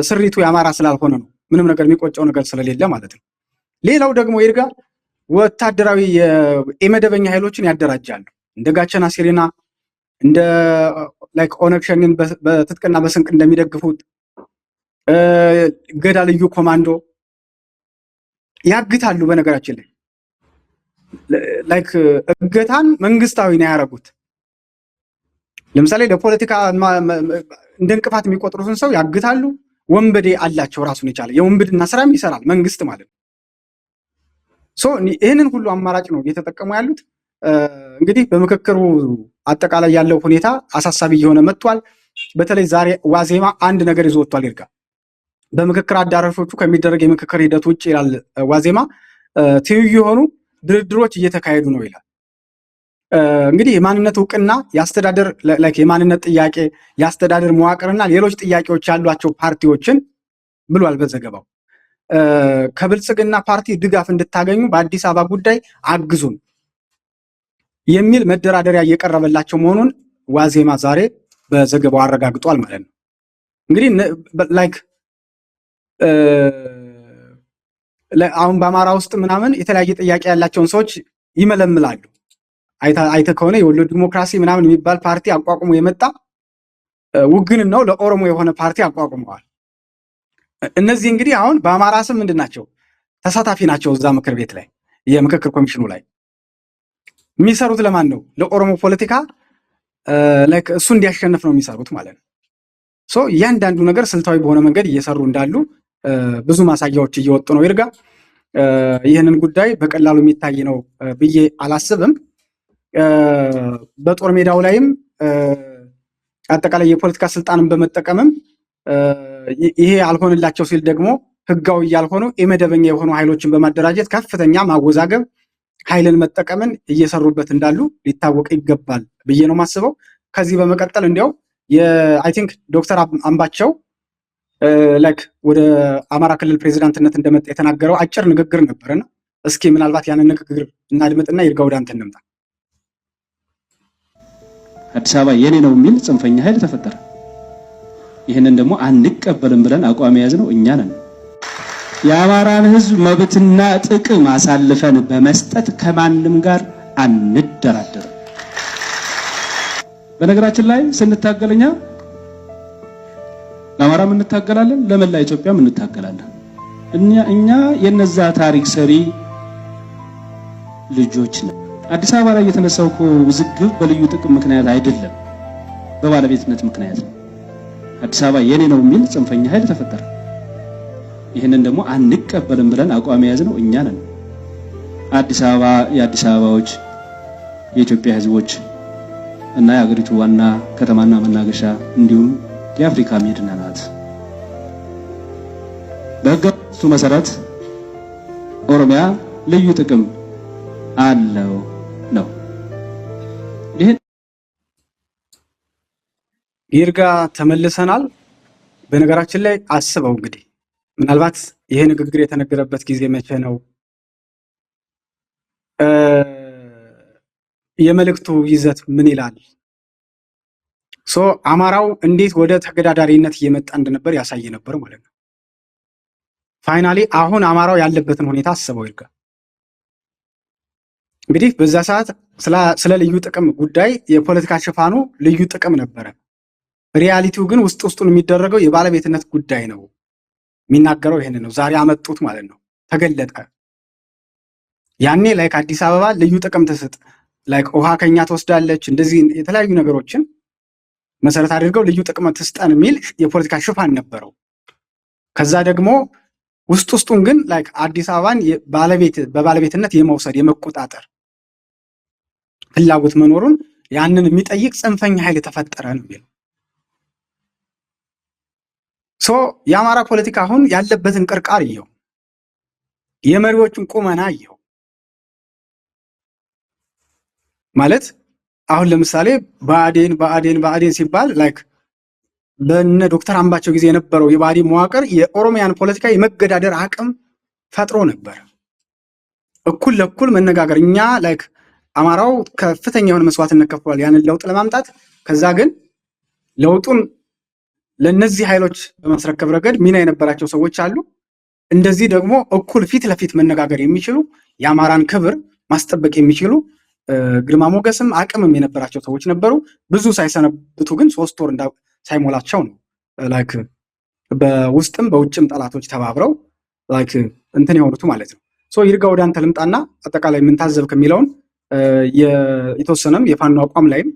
ስሪቱ የአማራ ስላልሆነ ነው። ምንም ነገር የሚቆጨው ነገር ስለሌለ ማለት ነው። ሌላው ደግሞ ይርጋ ወታደራዊ የመደበኛ ኃይሎችን ያደራጃሉ። እንደ ጋቸና ሲሪና እንደ ላይክ ኦነግ ሸኔን በትጥቅና በስንቅ እንደሚደግፉት ገዳ ልዩ ኮማንዶ ያግታሉ። በነገራችን ላይ ላይክ እገታን መንግስታዊ ነው ያደረጉት። ለምሳሌ ለፖለቲካ እንደ እንቅፋት የሚቆጥሩትን ሰው ያግታሉ። ወንበዴ አላቸው ራሱን የቻለ የወንብድና ስራም ይሰራል መንግስት ማለት ነው። ይህንን ሁሉ አማራጭ ነው እየተጠቀሙ ያሉት። እንግዲህ በምክክሩ አጠቃላይ ያለው ሁኔታ አሳሳቢ እየሆነ መጥቷል። በተለይ ዛሬ ዋዜማ አንድ ነገር ይዞ ወጥቷል። ይርጋ በምክክር አዳራሾቹ ከሚደረግ የምክክር ሂደት ውጭ ይላል ዋዜማ ትይዩ የሆኑ ድርድሮች እየተካሄዱ ነው ይላል። እንግዲህ የማንነት እውቅና የአስተዳደር የማንነት ጥያቄ የአስተዳደር መዋቅርና ሌሎች ጥያቄዎች ያሏቸው ፓርቲዎችን ብሏል በዘገባው ከብልጽግና ፓርቲ ድጋፍ እንድታገኙ በአዲስ አበባ ጉዳይ አግዙን የሚል መደራደሪያ እየቀረበላቸው መሆኑን ዋዜማ ዛሬ በዘገባው አረጋግጧል ማለት ነው። እንግዲህ አሁን በአማራ ውስጥ ምናምን የተለያየ ጥያቄ ያላቸውን ሰዎች ይመለምላሉ። አይተ ከሆነ የወሎ ዲሞክራሲ ምናምን የሚባል ፓርቲ አቋቁሞ የመጣ ውግንናው ለኦሮሞ የሆነ ፓርቲ አቋቁመዋል። እነዚህ እንግዲህ አሁን በአማራ ስም ምንድን ናቸው? ተሳታፊ ናቸው። እዛ ምክር ቤት ላይ የምክክር ኮሚሽኑ ላይ የሚሰሩት ለማን ነው? ለኦሮሞ ፖለቲካ እሱ እንዲያሸንፍ ነው የሚሰሩት ማለት ነው። እያንዳንዱ ነገር ስልታዊ በሆነ መንገድ እየሰሩ እንዳሉ ብዙ ማሳያዎች እየወጡ ነው። ይርጋ ይህንን ጉዳይ በቀላሉ የሚታይ ነው ብዬ አላስብም። በጦር ሜዳው ላይም አጠቃላይ የፖለቲካ ስልጣንን በመጠቀምም ይሄ አልሆንላቸው ሲል ደግሞ ህጋዊ ያልሆኑ የመደበኛ የሆኑ ኃይሎችን በማደራጀት ከፍተኛ ማወዛገብ ኃይልን መጠቀምን እየሰሩበት እንዳሉ ሊታወቅ ይገባል ብዬ ነው የማስበው። ከዚህ በመቀጠል እንዲያው አይ ቲንክ ዶክተር አምባቸው ወደ አማራ ክልል ፕሬዚዳንትነት እንደመጣ የተናገረው አጭር ንግግር ነበርና እስኪ ምናልባት ያንን ንግግር እናድምጥና ይርጋ ወደ አንተ እንምጣ። አዲስ አበባ የኔ ነው የሚል ጽንፈኛ ኃይል ተፈጠረ። ይህንን ደግሞ አንቀበልም ብለን አቋም የያዝነው እኛ ነን። የአማራን ህዝብ መብትና ጥቅም አሳልፈን በመስጠት ከማንም ጋር አንደራደርም። በነገራችን ላይ ስንታገልኛ ለአማራም እንታገላለን፣ ለመላ ኢትዮጵያም እንታገላለን። እኛ የነዛ ታሪክ ሰሪ ልጆች ነን። አዲስ አበባ ላይ የተነሳው ውዝግብ በልዩ ጥቅም ምክንያት አይደለም፣ በባለቤትነት ምክንያት ነው። አዲስ አበባ የኔ ነው የሚል ጽንፈኛ ኃይል ተፈጠረ። ይህንን ደግሞ አንቀበልም ብለን አቋም የያዝነው እኛ ነን። አዲስ አበባ የአዲስ አበባዎች የኢትዮጵያ ህዝቦች እና የሀገሪቱ ዋና ከተማና መናገሻ እንዲሁም የአፍሪካ መዲና ናት። በህገ መንግስቱ መሰረት ኦሮሚያ ልዩ ጥቅም አለው ነው። ይርጋ ተመልሰናል። በነገራችን ላይ አስበው እንግዲህ ምናልባት ይሄ ንግግር የተነገረበት ጊዜ መቼ ነው? የመልእክቱ ይዘት ምን ይላል? አማራው እንዴት ወደ ተገዳዳሪነት እየመጣ እንደነበር ያሳይ ነበር ማለት ነው። ፋይናሊ አሁን አማራው ያለበትን ሁኔታ አስበው ይርጋ። እንግዲህ በዛ ሰዓት ስለ ልዩ ጥቅም ጉዳይ የፖለቲካ ሽፋኑ ልዩ ጥቅም ነበረ። ሪያሊቲው ግን ውስጡን የሚደረገው የባለቤትነት ጉዳይ ነው። የሚናገረው ይሄን ነው። ዛሬ አመጡት ማለት ነው። ተገለጠ። ያኔ አዲስ አበባ ልዩ ጥቅም ትስጥ፣ ውሃ ከኛ ትወስዳለች፣ እንደዚህ የተለያዩ ነገሮችን መሰረት አድርገው ልዩ ጥቅም ትስጠን የሚል የፖለቲካ ሽፋን ነበረው። ከዛ ደግሞ ውስጡን ግን አዲስ አበባን በባለቤትነት የመውሰድ የመቆጣጠር ፍላጎት መኖሩን ያንን የሚጠይቅ ጽንፈኛ ኃይል ተፈጠረ ነው የሚለው። የአማራ ፖለቲካ አሁን ያለበትን ቅርቃር ይየው፣ የመሪዎቹን ቁመና ይየው። ማለት አሁን ለምሳሌ ብአዴን ሲባል በነ ዶክተር አምባቸው ጊዜ የነበረው የብአዴን መዋቅር የኦሮሚያን ፖለቲካ የመገዳደር አቅም ፈጥሮ ነበር። እኩል ለእኩል መነጋገር እኛ አማራው ከፍተኛ የሆነ መስዋዕትነት ከፍሏል ያንን ለውጥ ለማምጣት። ከዛ ግን ለውጡን ለነዚህ ኃይሎች በማስረከብ ረገድ ሚና የነበራቸው ሰዎች አሉ። እንደዚህ ደግሞ እኩል ፊት ለፊት መነጋገር የሚችሉ የአማራን ክብር ማስጠበቅ የሚችሉ ግርማ ሞገስም አቅምም የነበራቸው ሰዎች ነበሩ። ብዙ ሳይሰነብቱ ግን 3 ወር ሳይሞላቸው ነው ላይክ በውስጥም በውጭም ጠላቶች ተባብረው ላይክ እንትን የሆኑት ማለት ነው። ይርጋ ወደ አንተ ልምጣና አጠቃላይ ምን ታዘብክ የሚለውን የተወሰነም የፋኖ አቋም ላይም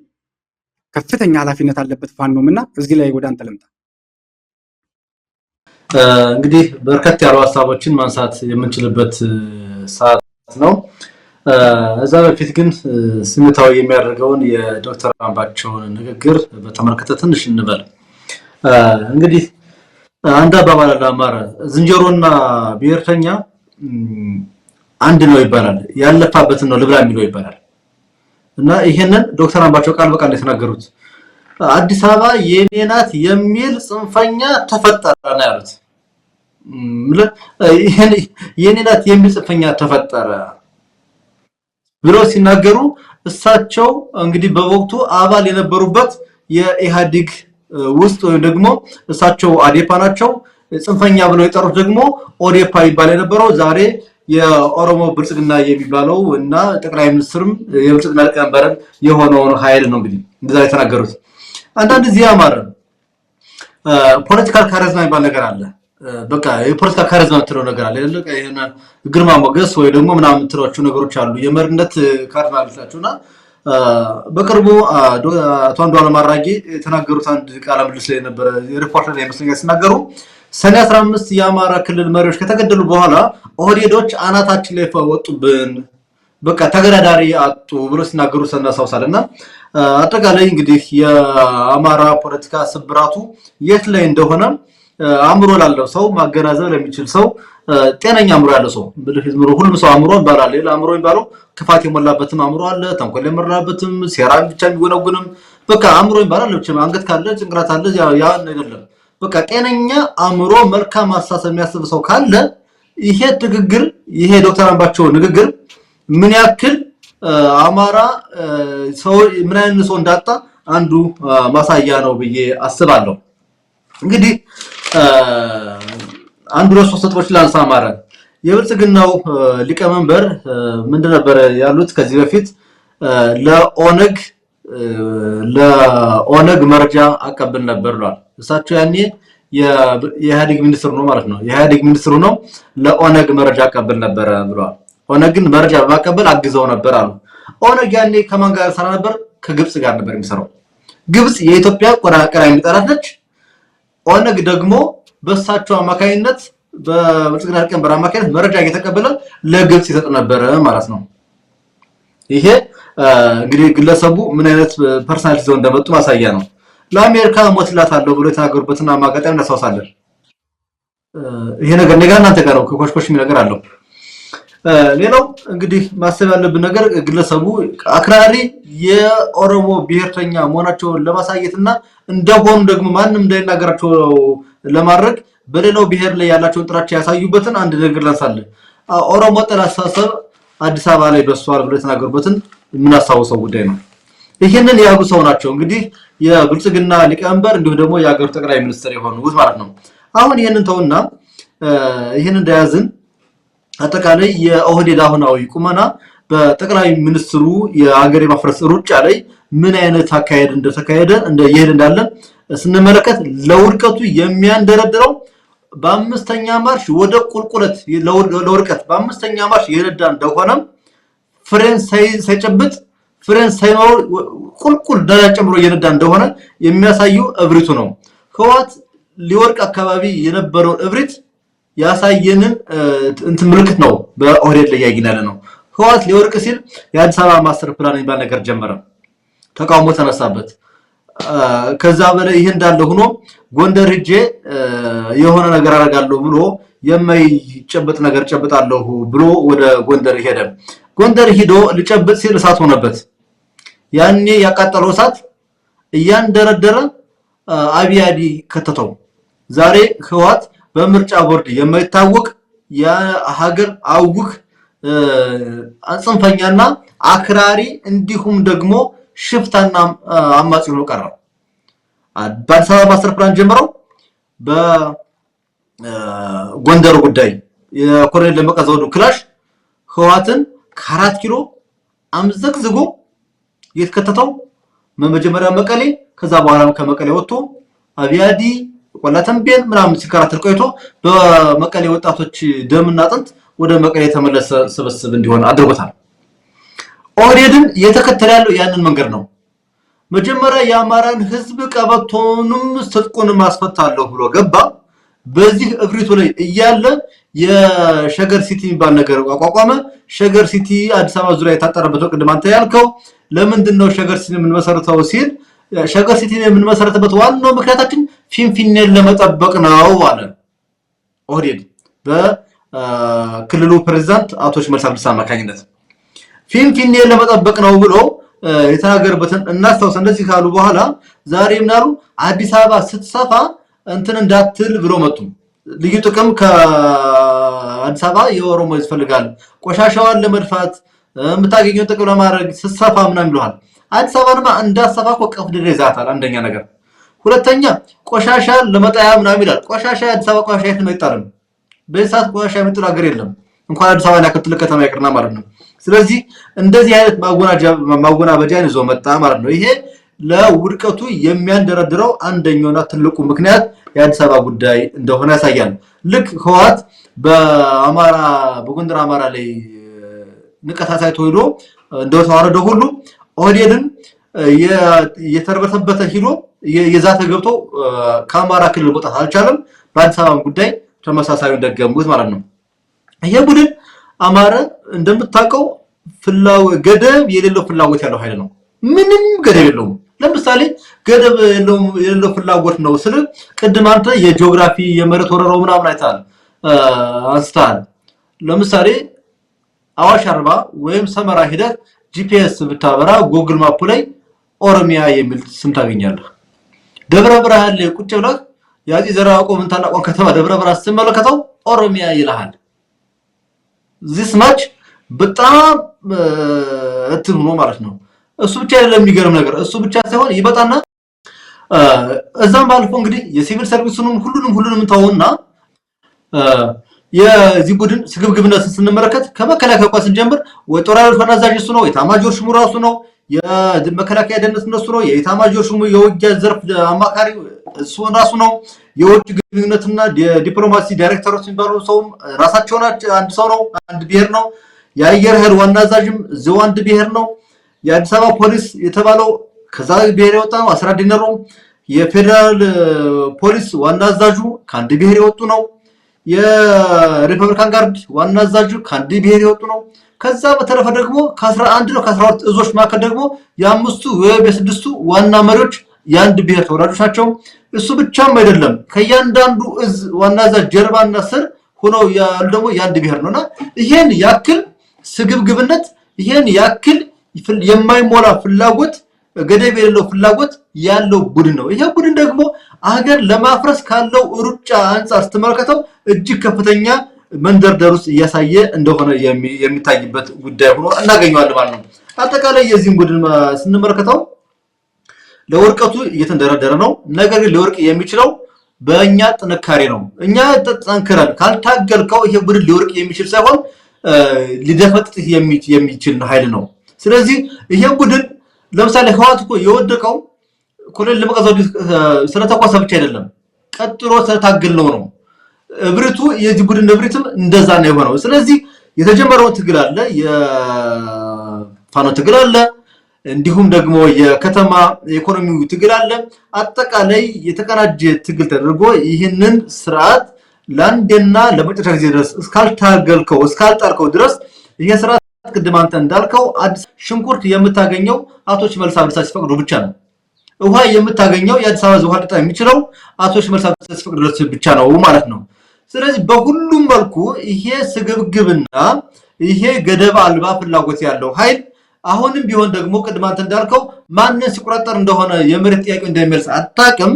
ከፍተኛ ኃላፊነት አለበት ፋኖም እና እዚህ ላይ ወደ አንተ ልምጣ። እንግዲህ በርከት ያሉ ሀሳቦችን ማንሳት የምንችልበት ሰዓት ነው። እዛ በፊት ግን ስሜታዊ የሚያደርገውን የዶክተር አምባቸውን ንግግር በተመለከተ ትንሽ እንበል። እንግዲህ አንድ አባባል አለ አማራ ዝንጀሮና ብሔርተኛ አንድ ነው ይባላል፣ ያለፋበትን ነው ልብላ የሚለው ይባላል። እና ይሄንን ዶክተር አምባቸው ቃል በቃል የተናገሩት አዲስ አበባ የኔ ናት የሚል ጽንፈኛ ተፈጠረ ነው ያሉት። የኔ ናት የሚል ጽንፈኛ ተፈጠረ ብለው ሲናገሩ እሳቸው እንግዲህ በወቅቱ አባል የነበሩበት የኢህአዴግ ውስጥ ወይ ደግሞ እሳቸው አዴፓ ናቸው። ጽንፈኛ ብለው የጠሩት ደግሞ ኦዴፓ ይባል የነበረው ዛሬ የኦሮሞ ብልጽግና የሚባለው እና ጠቅላይ ሚኒስትርም የብልጽግና ሊቀመንበር የሆነውን ኃይል ነው እንግዲህ እንደዛ የተናገሩት። አንዳንድ ጊዜ አማራ ፖለቲካል ካሪዝማ የሚባል ነገር አለ። በቃ የፖለቲካል ካሪዝማ የምትለው ነገር አለ አይደል? ይሄን ግርማ ሞገስ ወይ ደግሞ ምናምን የምትሏቸው ነገሮች አሉ። የመሪነት ካሪዝማ አላችሁና በቅርቡ አቶ አንዱዓለም አራጌ የተናገሩት አንድ ቃለ ምልልስ ላይ ነበር ሪፖርተር ላይ መስለኛ ሲናገሩ ሰኔ 15 የአማራ ክልል መሪዎች ከተገደሉ በኋላ ኦህዴዶች አናታችን ላይ ወጡብን፣ በቃ ተገዳዳሪ አጡ ብሎ ሲናገሩ ሰናሳውሳልና አጠቃላይ እንግዲህ የአማራ ፖለቲካ ስብራቱ የት ላይ እንደሆነ አምሮ ላለው ሰው ማገናዘብ ለሚችል ሰው ጤነኛ አምሮ ያለው ሰው በልፍዝምሮ ሁሉም ሰው አምሮ ይባላል። ሌላ አምሮ ይባለው ክፋት የሞላበትም አምሮ አለ፣ ተንኮል የሞላበትም ሴራ ብቻ የሚጎነጉንም በቃ አምሮ ይባላል። ለብቻ አንገት ካለ ጭንቅላት አለ ያ አይደለም። በቃ ጤነኛ አምሮ መልካም አስተሳሰብ የሚያስብ ሰው ካለ ይሄ ንግግር ይሄ ዶክተር አምባቸው ንግግር ምን ያክል አማራ ሰው ምን አይነት ሰው እንዳጣ አንዱ ማሳያ ነው ብዬ አስባለሁ። እንግዲህ አንዱ ለሶስት ሰጥቶች ላንሳ አማራ የብልጽግናው ሊቀመንበር ምንድን ነበር ያሉት ከዚህ በፊት ለኦነግ መረጃ አቀብል ነበር ብሏል። እሳቸው ያኔ የኢህአዴግ ሚኒስትር ነው ማለት ነው። የኢህአዴግ ሚኒስትሩ ነው ለኦነግ መረጃ አቀብል ነበር ብሏል። ኦነግን መረጃ በማቀበል አግዘው ነበር አሉ። ኦነግ ያኔ ከማን ጋር ሰራ ነበር? ከግብጽ ጋር ነበር የሚሰራው። ግብጽ የኢትዮጵያ ቀራሚ ጠላት ነች። ኦነግ ደግሞ በእሳቸው አማካይነት በብልጽግና ሊቀመንበር አማካይነት መረጃ እየተቀበለ ለግብጽ ይሰጥ ነበር ማለት ነው። ይሄ እንግዲህ ግለሰቡ ምን አይነት ፐርሰናሊቲ ዘው እንደመጡ ማሳያ ነው። ለአሜሪካ ሞትላታለሁ ብሎ የተናገሩበትና ማጋጣሚ እናስታውሳለን። ይሄ ነገር ነገ እናንተ ጋር ነው ኮሽኮሽ የሚል ነገር አለው። ሌላው እንግዲህ ማሰብ ያለብን ነገር ግለሰቡ አክራሪ የኦሮሞ ብሔርተኛ መሆናቸውን ለማሳየትና እንደሆኑ ደግሞ ማንም እንዳይናገራቸው ለማድረግ በሌላው ብሔር ላይ ያላቸውን ጥራቻ ያሳዩበትን አንድ ነገር ላንሳለን። ኦሮሞ ጠላሳሰብ አዲስ አበባ ላይ በሷል ብሎ የተናገሩበትን የምናስታውሰው ጉዳይ ነው። ይሄንን ያጉ ሰው ናቸው እንግዲህ የብልጽግና ሊቀመንበር እንዲሁ ደግሞ የሀገሩ ጠቅላይ ሚኒስትር የሆኑት ማለት ነው። አሁን ይሄንን ተውና ይሄንን እንደያዝን አጠቃላይ የኦህዴድ አሁናዊ ቁመና በጠቅላይ ሚኒስትሩ የሀገር የማፍረስ ሩጫ ላይ ምን አይነት አካሄድ እንደተካሄደ እንደየሄድ እንዳለ ስንመለከት ለውድቀቱ የሚያንደረድረው በአምስተኛ ማርሽ ወደ ቁልቁለት ለውድቀት በአምስተኛ ማርሽ የረዳ እንደሆነ ፍሬን ሳይጨብጥ ፍሬን ሳይኖር ቁልቁል ደረጃ ጨምሮ እየነዳ እንደሆነ የሚያሳዩ እብሪቱ ነው። ህወሓት ሊወርቅ አካባቢ የነበረው እብሪት ያሳየንን እንት ምልክት ነው። በኦህዴድ ላይ ያገኛለ ነው። ህወሓት ሊወርቅ ሲል የአዲስ አበባ ማስተር ፕላን የሚባል ነገር ጀመረ። ተቃውሞ ተነሳበት። ከዛ በላይ ይሄ እንዳለ ሆኖ ጎንደር ሄጄ የሆነ ነገር አደርጋለሁ ብሎ የማይጨበጥ ነገር ጨብጣለሁ ብሎ ወደ ጎንደር ሄደ። ጎንደር ሄዶ ሊጨብጥ ሲል እሳት ሆነበት። ያኔ ያቃጠለው እሳት እያንደረደረ አብያዲ ከተተው። ዛሬ ህወሓት በምርጫ ቦርድ የማይታወቅ የሀገር አውግ ጽንፈኛና አክራሪ እንዲሁም ደግሞ ሽፍታና አማጺ ሆኖ ቀረ። በአዲስ አበባ ማስተር ፕላን ጀምረው በጎንደር ጉዳይ የኮሎኔል ደመቀ ዘውዱ ክላሽ ህዋትን ከ4 ኪሎ አምዘግዝጎ የተከተተው መጀመሪያ መቀሌ ከዛ በኋላ ከመቀሌ ወጥቶ አብያዲ ቆላተንቤን ምናምን ሲከራተር ቆይቶ በመቀሌ ወጣቶች ደምና አጥንት ወደ መቀሌ የተመለሰ ስብስብ እንዲሆን አድርጎታል። ኦህዴድን የተከተለ ያለው ያንን መንገድ ነው። መጀመሪያ የአማራን ህዝብ ቀበቶንም ስጥቁንም አስፈታለሁ ብሎ ገባ። በዚህ እብሪቱ ላይ እያለ የሸገር ሲቲ የሚባል ነገር አቋቋመ። ሸገር ሲቲ አዲስ አበባ ዙሪያ የታጠረበት ቅድም አንተ ያልከው ለምንድነው ሸገር ሲቲ የምንመሰርተው ሲል ሸገር ሲቲ የምንመሰርተበት ዋናው ምክንያታችን ፊንፊኔን ለመጠበቅ ነው አለ ኦህዴድ በክልሉ ፕሬዝዳንት አቶ ሽመልስ አብዲሳ አማካኝነት ፊንፊኔን ለመጠበቅ ነው ብሎ የተናገረበትን እናስተውስ። እንደዚህ ካሉ በኋላ ዛሬ ምናሉ አዲስ አበባ ስትሰፋ እንትን እንዳትል ብሎ መጡ። ልዩ ጥቅም ከአዲስ አበባ የኦሮሞ ይፈልጋል ቆሻሻዋን ለመድፋት የምታገኘው ጥቅም ለማድረግ ስትሰፋ ምናምን ይሏል። አዲስ አበባንማ እንዳሰፋ ቆቀፍ ድሬ ዛታል። አንደኛ ነገር፣ ሁለተኛ ቆሻሻ ለመጣያ ምናምን ይላል። ቆሻሻ አዲስ አበባ ቆሻሻ የት ነው ይጣላል? በእሳት ቆሻሻ የሚጥል ሀገር የለም እንኳን አዲስ አበባ ያከትል ከተማ ይቅርና ማለት ነው። ስለዚህ እንደዚህ አይነት ማጎናበጃን ይዞ መጣ ማለት ነው። ይሄ ለውድቀቱ የሚያንደረድረው አንደኛውና ትልቁ ምክንያት የአዲስ አበባ ጉዳይ እንደሆነ ያሳያል። ልክ ህወሓት በአማራ በጎንደር አማራ ላይ ንቀት አሳይቶ ሄዶ እንደተዋረደ ሁሉ ኦህዴድን የተርበተበተ ሂዶ የዛተ ገብቶ ከአማራ ክልል መውጣት አልቻለም። በአዲስ አበባ ጉዳይ ተመሳሳዩ እንደገሙት ማለት ነው። ይሄ ቡድን አማራ እንደምታውቀው ገደብ የሌለው ፍላጎት ያለው ኃይል ነው። ምንም ገደብ የለውም። ለምሳሌ ገደብ የሌለው ፍላጎት ነው ስለ ቅድም አንተ የጂኦግራፊ የመሬት ወረራው ምናምን አንስታል። ለምሳሌ አዋሽ አርባ ወይም ሰመራ ሄደህ ጂፒኤስ ብታበራ ጉግል ማፕ ላይ ኦሮሚያ የሚል ስም ታገኛለህ። ደብረ ብርሃን ላይ ቁጭ ብለህ ያዚ ዘራ ያዕቆብን ታላቋን ከተማ ደብረ ብርሃን ስትመለከተው ኦሮሚያ ይልሃል። this much በጣም እንትኑ ማለት ነው። እሱ ብቻ አይደለም የሚገርም ነገር እሱ ብቻ ሳይሆን ይበጣና እዛም ባልፎ እንግዲህ የሲቪል ሰርቪሱንም ሁሉንም ታውና የዚህ ቡድን ስግብግብነት ስንመለከት ከመከላከያ ቋስ ጀምር ወጦራል ፈናዛጅ እሱ ነው። የታማጆር ሹሙ ራሱ ነው። የመከላከያ ደህንነት እነሱ ነው። የታማጆር ሹሙ የውጊያ ዘርፍ አማካሪ እሱ ራሱ ነው። የውጭ ግንኙነትና ዲፕሎማሲ ዳይሬክተሮች የሚባሉ ሰው ራሳቸው ናቸው። አንድ ሰው ነው። አንድ ብሔር ነው። የአየር ኃይል ዋና አዛዥም እዚሁ አንድ ብሔር ነው። የአዲስ አበባ ፖሊስ የተባለው ከዛ ብሔር የወጣ ነው። አስራዲነሩ የፌደራል ፖሊስ ዋና አዛዡ ከአንድ ብሔር የወጡ ነው። የሪፐብሊካን ጋርድ ዋና አዛዡ ከአንድ ብሔር የወጡ ነው። ከዛ በተረፈ ደግሞ ከ11 ነው ከ12 እዞች መካከል ደግሞ የአምስቱ ወይ የስድስቱ ዋና መሪዎች የአንድ ብሔር ተወላጆች ናቸው። እሱ ብቻም አይደለም ከያንዳንዱ እዝ ዋና አዛዥ ጀርባና ስር ሆነው ያሉ ደግሞ የአንድ ብሔር ነውና ይሄን ያክል ስግብግብነት ይሄን ያክል የማይሞላ ፍላጎት ገደብ የሌለው ፍላጎት ያለው ቡድን ነው። ይሄ ቡድን ደግሞ አገር ለማፍረስ ካለው ሩጫ አንፃር ስትመለከተው እጅግ ከፍተኛ መንደርደር ውስጥ እያሳየ እንደሆነ የሚታይበት ጉዳይ ሆኖ እናገኘዋለን ማለት ነው። አጠቃላይ የዚህን ቡድን ስንመለከተው ለወርቀቱ እየተንደረደረ ነው። ነገር ግን ለወርቅ የሚችለው በእኛ ጥንካሬ ነው። እኛ ተጠንክረን ካልታገልከው ይሄ ቡድን ሊወርቅ የሚችል ሳይሆን ሊደፈጥጥ የሚችል ኃይል ነው። ስለዚህ ይሄ ቡድን ለምሳሌ ህወሓት እኮ የወደቀው ኮሎኔል ለመቀዘው ስለተኳሰ ብቻ አይደለም ቀጥሮ ስለታገልነው ነው። እብሪቱ የዚህ ቡድን እብሪትም እንደዛ ነው የሆነው። ስለዚህ የተጀመረው ትግል አለ፣ የፋኖ ትግል አለ፣ እንዲሁም ደግሞ የከተማ ኢኮኖሚው ትግል አለ። አጠቃላይ የተቀናጀ ትግል ተደርጎ ይህንን ስርዓት ለአንዴና ለመጨረሻ ጊዜ ድረስ እስካልታገልከው እስካልጣልከው ድረስ ይሄ ስርዓት ቅድም አንተ እንዳልከው አዲስ ሽንኩርት የምታገኘው አቶ ሽመልስ አብዲሳ ሲፈቅዱ ብቻ ነው። ውሃ የምታገኘው የአዲስ አበባ ውሃ ሊጠጣ የሚችለው አቶ ሽመልስ አብዲሳ ሲፈቅዱ ብቻ ነው ማለት ነው። ስለዚህ በሁሉም መልኩ ይሄ ስግብግብና ይሄ ገደብ አልባ ፍላጎት ያለው ኃይል አሁንም ቢሆን ደግሞ ቅድም አንተ እንዳልከው ማንን ሲቆጣጠር እንደሆነ የመሬት ጥያቄ እንደሚመልስ አጣቅም።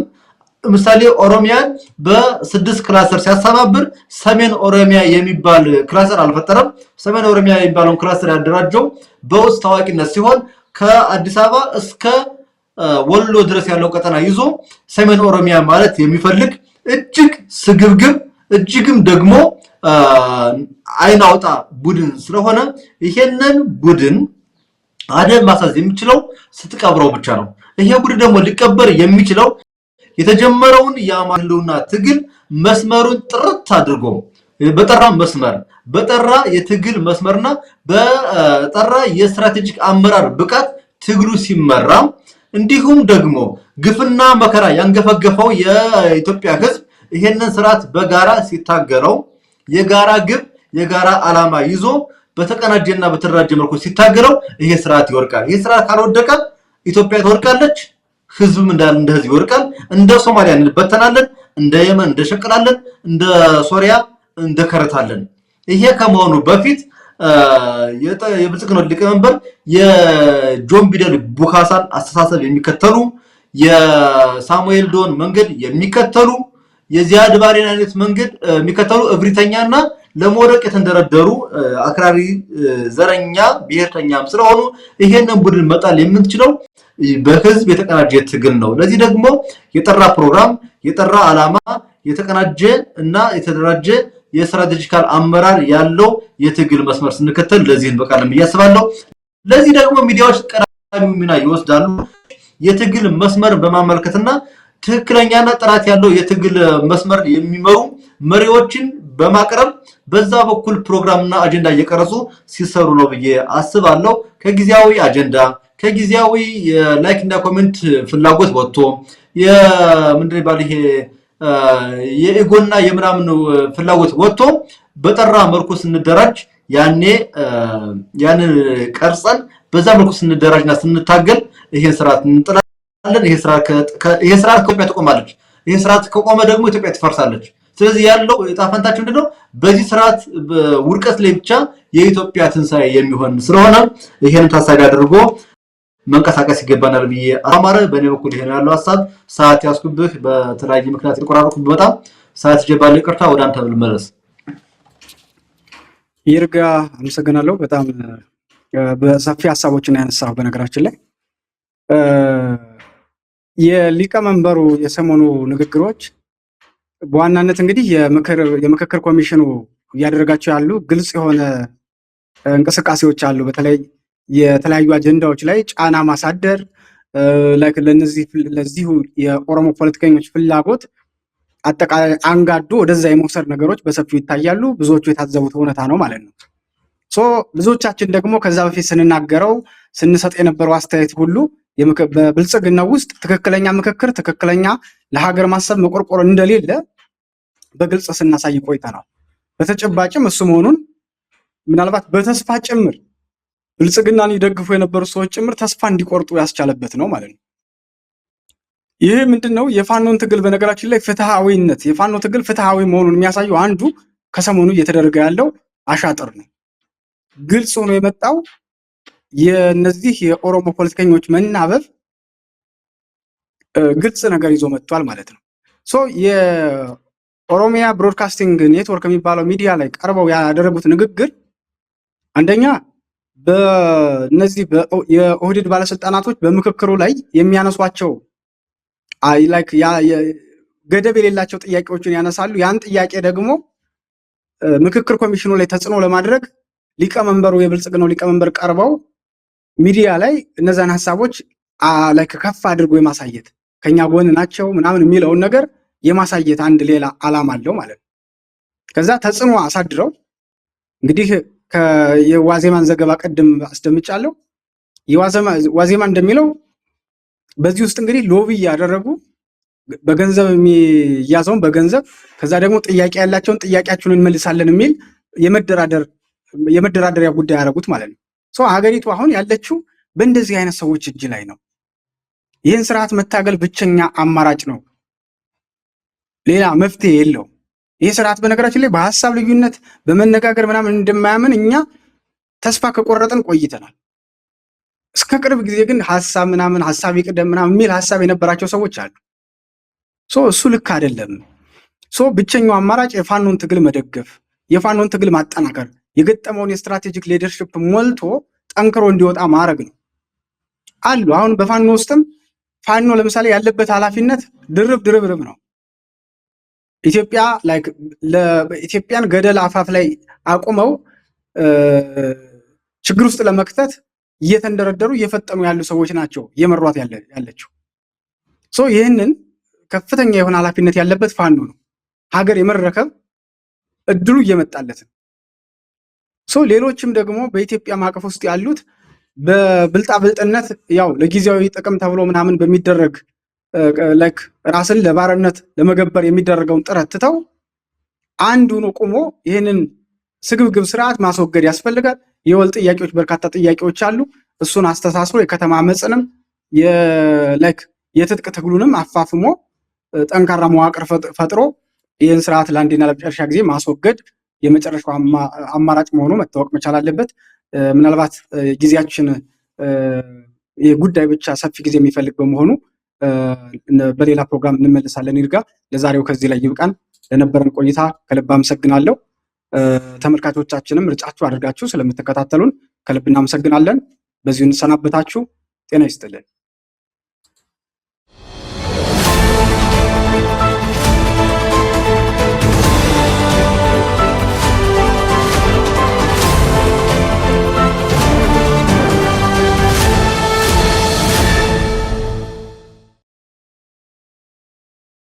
ምሳሌ ኦሮሚያን በ6 ክላስተር ሲያሰባብር ሰሜን ኦሮሚያ የሚባል ክላስተር አልፈጠረም። ሰሜን ኦሮሚያ የሚባለው ክላስተር ያደራጀው በውስጥ ታዋቂነት ሲሆን ከአዲስ አበባ እስከ ወሎ ድረስ ያለው ቀጠና ይዞ ሰሜን ኦሮሚያ ማለት የሚፈልግ እጅግ ስግብግብ እጅግም ደግሞ አይን አውጣ ቡድን ስለሆነ ይሄንን ቡድን አደብ ማሳዝ የሚችለው ስትቀብረው ብቻ ነው። ይሄ ቡድን ደግሞ ሊቀበር የሚችለው የተጀመረውን የአማራ ህልውና ትግል መስመሩን ጥርት አድርጎ በጠራ መስመር በጠራ የትግል መስመርና በጠራ የስትራቴጂክ አመራር ብቃት ትግሉ ሲመራ እንዲሁም ደግሞ ግፍና መከራ ያንገፈገፈው የኢትዮጵያ ህዝብ ይሄንን ስርዓት በጋራ ሲታገለው የጋራ ግብ የጋራ ዓላማ ይዞ በተቀናጀና በተደራጀ መልኩ ሲታገለው ይሄ ስርዓት ይወርቃል። ይሄ ስርዓት ካልወደቀ ኢትዮጵያ ትወርቃለች፣ ህዝብም እንደ ህዝብ ይወርቃል። እንደ ሶማሊያ እንበተናለን፣ እንደ የመን እንደሸቅላለን፣ እንደ ሶሪያ እንደከረታለን። ይሄ ከመሆኑ በፊት የብልጽግናው ሊቀመንበር የጆን ቢደል ቡካሳን አስተሳሰብ የሚከተሉ የሳሙኤል ዶን መንገድ የሚከተሉ የዚያድ ባሬን አይነት መንገድ የሚከተሉ እብሪተኛና ለመውደቅ የተንደረደሩ አክራሪ ዘረኛ ብሔርተኛም ስለሆኑ ይሄንን ቡድን መጣል የምንችለው በህዝብ የተቀናጀ ትግል ነው። ለዚህ ደግሞ የጠራ ፕሮግራም፣ የጠራ ዓላማ፣ የተቀናጀ እና የተደራጀ የስትራቴጂካል አመራር ያለው የትግል መስመር ስንከተል ለዚህ እንበቃለን ብዬ አስባለሁ። ለዚህ ደግሞ ሚዲያዎች ቀዳሚ ሚና ይወስዳሉ። የትግል መስመር በማመልከትና ትክክለኛና ጥራት ያለው የትግል መስመር የሚመሩ መሪዎችን በማቅረብ በዛ በኩል ፕሮግራምና አጀንዳ እየቀረጹ ሲሰሩ ነው ብዬ አስባለሁ። ከጊዜያዊ አጀንዳ ከጊዜያዊ ላይክ እና ኮሜንት ፍላጎት ወጥቶ የምንድን ይባል ይሄ የኢጎና የምናምን ፍላጎት ወጥቶ በጠራ መልኩ ስንደራጅ ያንን ቀርጸን በዛ መልኩ ስንደራጅና ስንታገል ይሄን ስርዓት እንጥላለን። ይሄ ስርዓት ኢትዮጵያ ትቆማለች። ይሄ ስርዓት ከቆመ ደግሞ ኢትዮጵያ ትፈርሳለች። ስለዚህ ያለው ጣፈንታችን ምንድነው? በዚህ ስርዓት ውርቀት ላይ ብቻ የኢትዮጵያ ትንሳኤ የሚሆን ስለሆነ ይሄን ታሳቢ አድርጎ መንቀሳቀስ ይገባናል ብዬ አማረ በእኔ በኩል ይሄን ያለው ሐሳብ። ሰዓት ያስኩብህ በተለያየ ምክንያት የተቆራረጥኩብህ በጣም ሰዓት ጀባለ ይቅርታ። ወደ አንተ ልመለስ። ይርጋ አመሰግናለሁ። በጣም በሰፊ ሐሳቦችን ያነሳው። በነገራችን ላይ የሊቀመንበሩ የሰሞኑ ንግግሮች በዋናነት እንግዲህ የምክክር ኮሚሽኑ እያደረጋቸው ያሉ ግልጽ የሆነ እንቅስቃሴዎች አሉ። በተለይ የተለያዩ አጀንዳዎች ላይ ጫና ማሳደር ለዚሁ የኦሮሞ ፖለቲከኞች ፍላጎት አጠቃላይ አንጋዶ ወደዛ የመውሰድ ነገሮች በሰፊው ይታያሉ። ብዙዎቹ የታዘቡት እውነታ ነው ማለት ነው። ብዙዎቻችን ደግሞ ከዛ በፊት ስንናገረው ስንሰጥ የነበረው አስተያየት ሁሉ በብልጽግናው ውስጥ ትክክለኛ ምክክር፣ ትክክለኛ ለሀገር ማሰብ መቆርቆር እንደሌለ በግልጽ ስናሳይ ቆይተናል። በተጨባጭም እሱ መሆኑን ምናልባት በተስፋ ጭምር ብልጽግናን ይደግፉ የነበሩ ሰዎች ጭምር ተስፋ እንዲቆርጡ ያስቻለበት ነው ማለት ነው። ይህ ምንድነው? የፋኖን ትግል በነገራችን ላይ ፍትሃዊነት፣ የፋኖ ትግል ፍትሃዊ መሆኑን የሚያሳየው አንዱ ከሰሞኑ እየተደረገ ያለው አሻጥር ነው። ግልጽ ሆኖ የመጣው የነዚህ የኦሮሞ ፖለቲከኞች መናበብ ግልጽ ነገር ይዞ መጥቷል ማለት ነው። የኦሮሚያ ብሮድካስቲንግ ኔትወርክ የሚባለው ሚዲያ ላይ ቀርበው ያደረጉት ንግግር አንደኛ በእነዚህ የኦህዴድ ባለስልጣናቶች በምክክሩ ላይ የሚያነሷቸው ገደብ የሌላቸው ጥያቄዎችን ያነሳሉ። ያን ጥያቄ ደግሞ ምክክር ኮሚሽኑ ላይ ተጽዕኖ ለማድረግ ሊቀመንበሩ የብልጽግናው ሊቀመንበር ቀርበው ሚዲያ ላይ እነዛን ሀሳቦች ከፍ አድርጎ የማሳየት ከኛ ጎን ናቸው ምናምን የሚለውን ነገር የማሳየት አንድ ሌላ ዓላማ አለው ማለት ነው። ከዛ ተጽዕኖ አሳድረው እንግዲህ የዋዜማን ዘገባ ቀድም አስደምጫለሁ። ዋዜማ እንደሚለው በዚህ ውስጥ እንግዲህ ሎቢ ያደረጉ በገንዘብ የሚያዘውን በገንዘብ ከዛ ደግሞ ጥያቄ ያላቸውን ጥያቄያችሁን እንመልሳለን የሚል የመደራደሪያ ጉዳይ ያደረጉት ማለት ነው። ሀገሪቱ አሁን ያለችው በእንደዚህ አይነት ሰዎች እጅ ላይ ነው። ይህን ስርዓት መታገል ብቸኛ አማራጭ ነው። ሌላ መፍትሄ የለው። ይህ ስርዓት በነገራችን ላይ በሀሳብ ልዩነት በመነጋገር ምናምን እንደማያምን እኛ ተስፋ ከቆረጥን ቆይተናል። እስከ ቅርብ ጊዜ ግን ሀሳብ ይቅደም ምናምን የሚል ሀሳብ የነበራቸው ሰዎች አሉ። እሱ ልክ አይደለም። ብቸኛው አማራጭ የፋኖን ትግል መደገፍ፣ የፋኖን ትግል ማጠናከር፣ የገጠመውን የስትራቴጂክ ሊደርሺፕ ሞልቶ ጠንክሮ እንዲወጣ ማድረግ ነው አሉ። አሁን በፋኖ ውስጥም ፋኖ ለምሳሌ ያለበት ኃላፊነት ድርብ ነው። ኢትዮጵያ ላይክ ለኢትዮጵያን ገደል አፋፍ ላይ አቁመው ችግር ውስጥ ለመክተት እየተንደረደሩ እየፈጠኑ ያሉ ሰዎች ናቸው እየመሯት ያለችው። ይህንን ከፍተኛ የሆነ ኃላፊነት ያለበት ፋኖ ነው። ሀገር የመረከብ እድሉ እየመጣለት ነው። ሌሎችም ደግሞ በኢትዮጵያ ማዕቀፍ ውስጥ ያሉት በብልጣብልጥነት ያው ለጊዜያዊ ጥቅም ተብሎ ምናምን በሚደረግ ላይክ ራስን ለባርነት ለመገበር የሚደረገውን ጥረት ትተው አንድ ሆኖ ቆሞ ይህንን ስግብግብ ስርዓት ማስወገድ ያስፈልጋል። የወል ጥያቄዎች በርካታ ጥያቄዎች አሉ። እሱን አስተሳስሮ የከተማ አመፅንም ላይክ የትጥቅ ትግሉንም አፋፍሞ ጠንካራ መዋቅር ፈጥሮ ይህን ስርዓት ለአንዴና ለመጨረሻ ጊዜ ማስወገድ የመጨረሻው አማራጭ መሆኑ መታወቅ መቻል አለበት። ምናልባት ጊዜያችን ጉዳይ ብቻ ሰፊ ጊዜ የሚፈልግ በመሆኑ በሌላ ፕሮግራም እንመለሳለን። ይርጋ ለዛሬው ከዚህ ላይ ይብቃን። ለነበረን ቆይታ ከልብ አመሰግናለሁ። ተመልካቾቻችንም ምርጫችሁ አድርጋችሁ ስለምትከታተሉን ከልብ እናመሰግናለን። በዚሁ እንሰናበታችሁ። ጤና ይስጥልን።